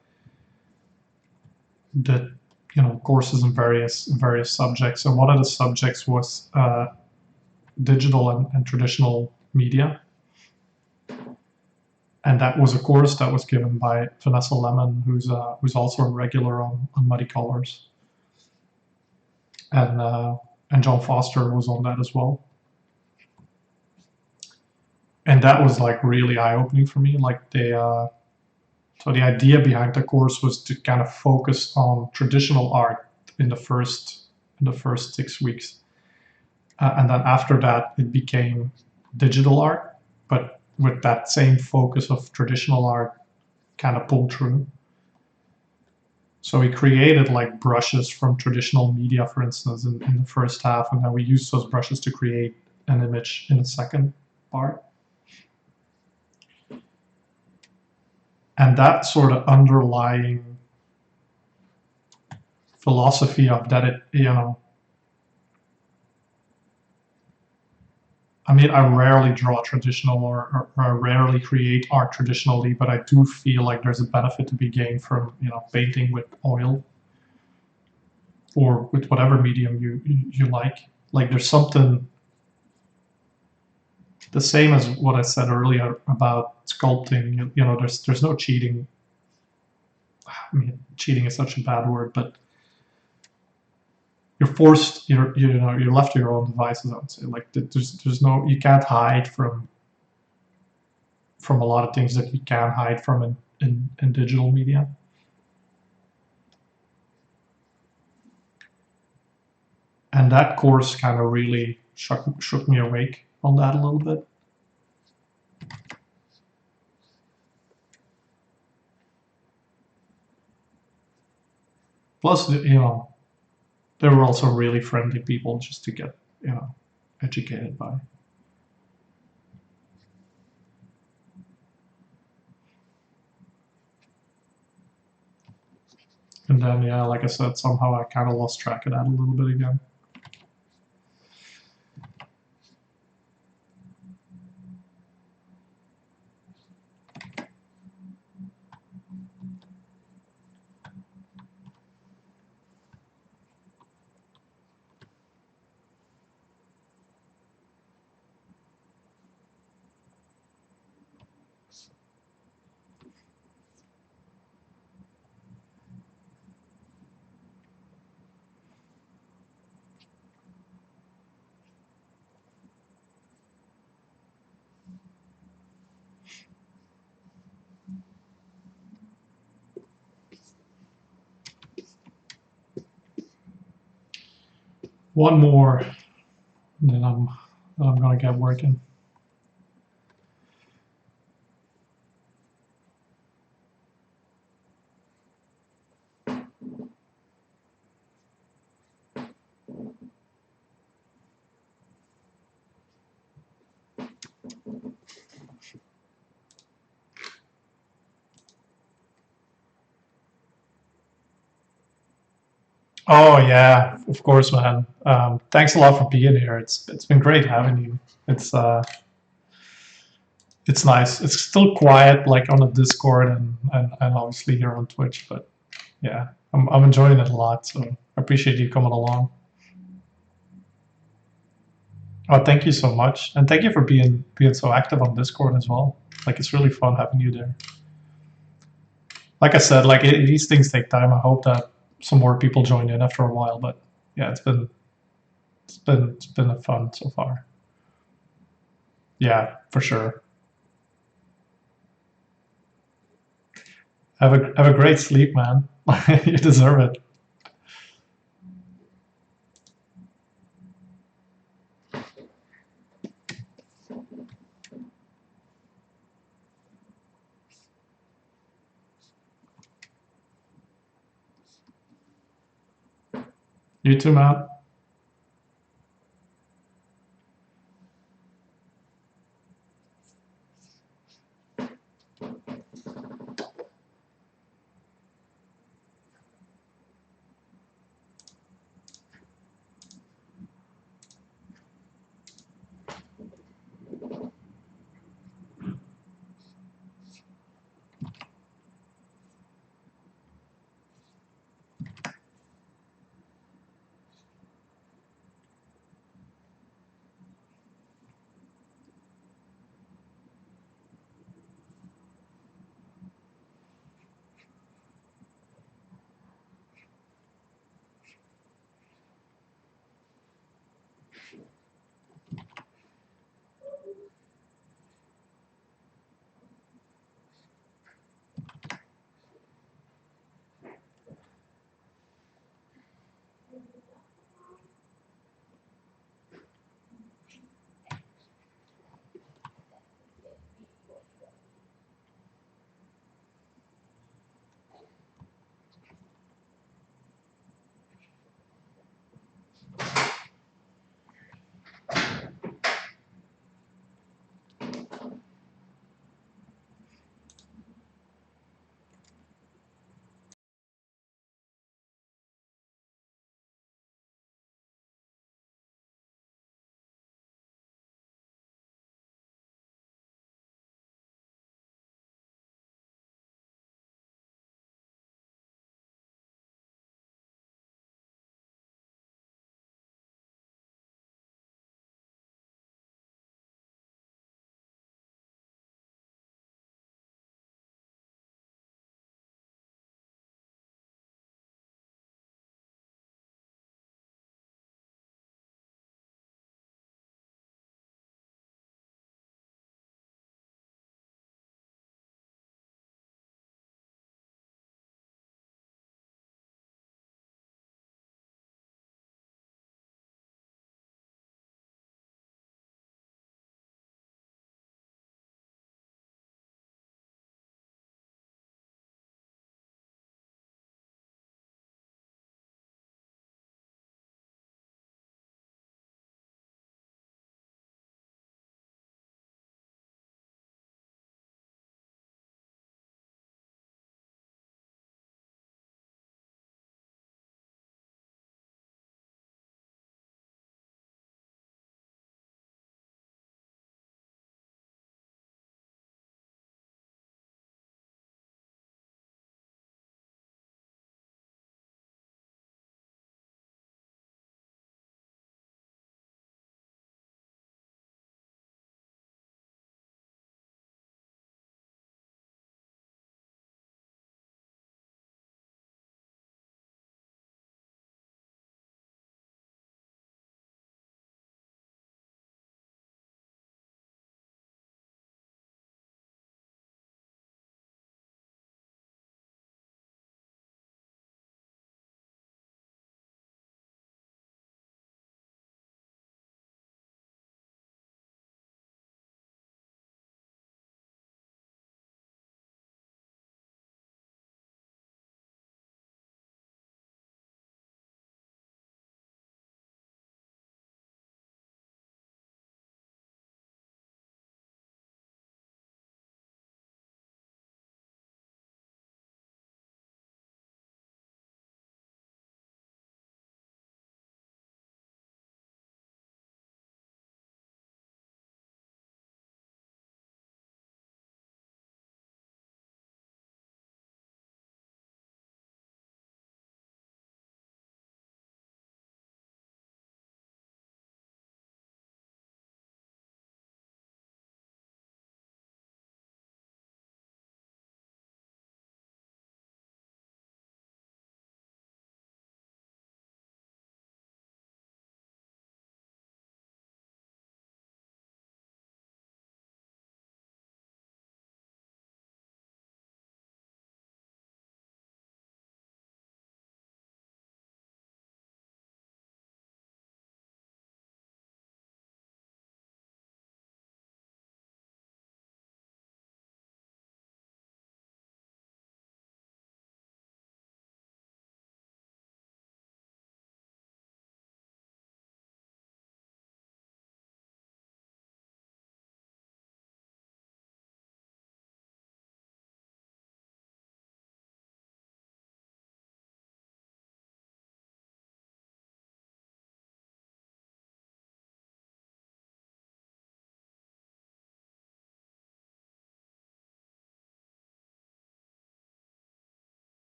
courses in various subjects. And one of the subjects was digital and traditional media, and that was a course that was given by Vanessa Lemon, who's also a regular on Muddy Colors, and John Foster was on that as well. And that was like really eye-opening for me. Like so the idea behind the course was to kind of focus on traditional art in the first 6 weeks, and then after that it became digital art, but with that same focus of traditional art kind of pulled through. So we created like brushes from traditional media, for instance, in the first half, and then we used those brushes to create an image in the second part. And that sort of underlying philosophy of that, I mean, I rarely draw traditional or I rarely create art traditionally, but I do feel like there's a benefit to be gained from, painting with oil or with whatever medium you like. Like there's something the same as what I said earlier about sculpting. There's no cheating. I mean, cheating is such a bad word, but you're forced. You're left to your own devices. I would say, like there's no you can't hide from a lot of things that you can hide from in digital media. And that course kind of really shook me awake on that a little bit. Plus, there were also really friendly people just to get, educated by. And then, yeah, like I said, somehow I kind of lost track of that a little bit again. One more, and then I'm gonna get working. Oh yeah, of course, man. Thanks a lot for being here. It's been great having you. It's uh, it's nice. It's still quiet, like on the Discord and obviously here on Twitch, but yeah, I'm enjoying it a lot. So I appreciate you coming along. Oh, thank you so much, and thank you for being so active on Discord as well. Like it's really fun having you there. Like I said, like these things take time. I hope that some more people join in after a while, but yeah, it's been a fun so far. Yeah, for sure. Have a great sleep, man. You deserve it. You too, man.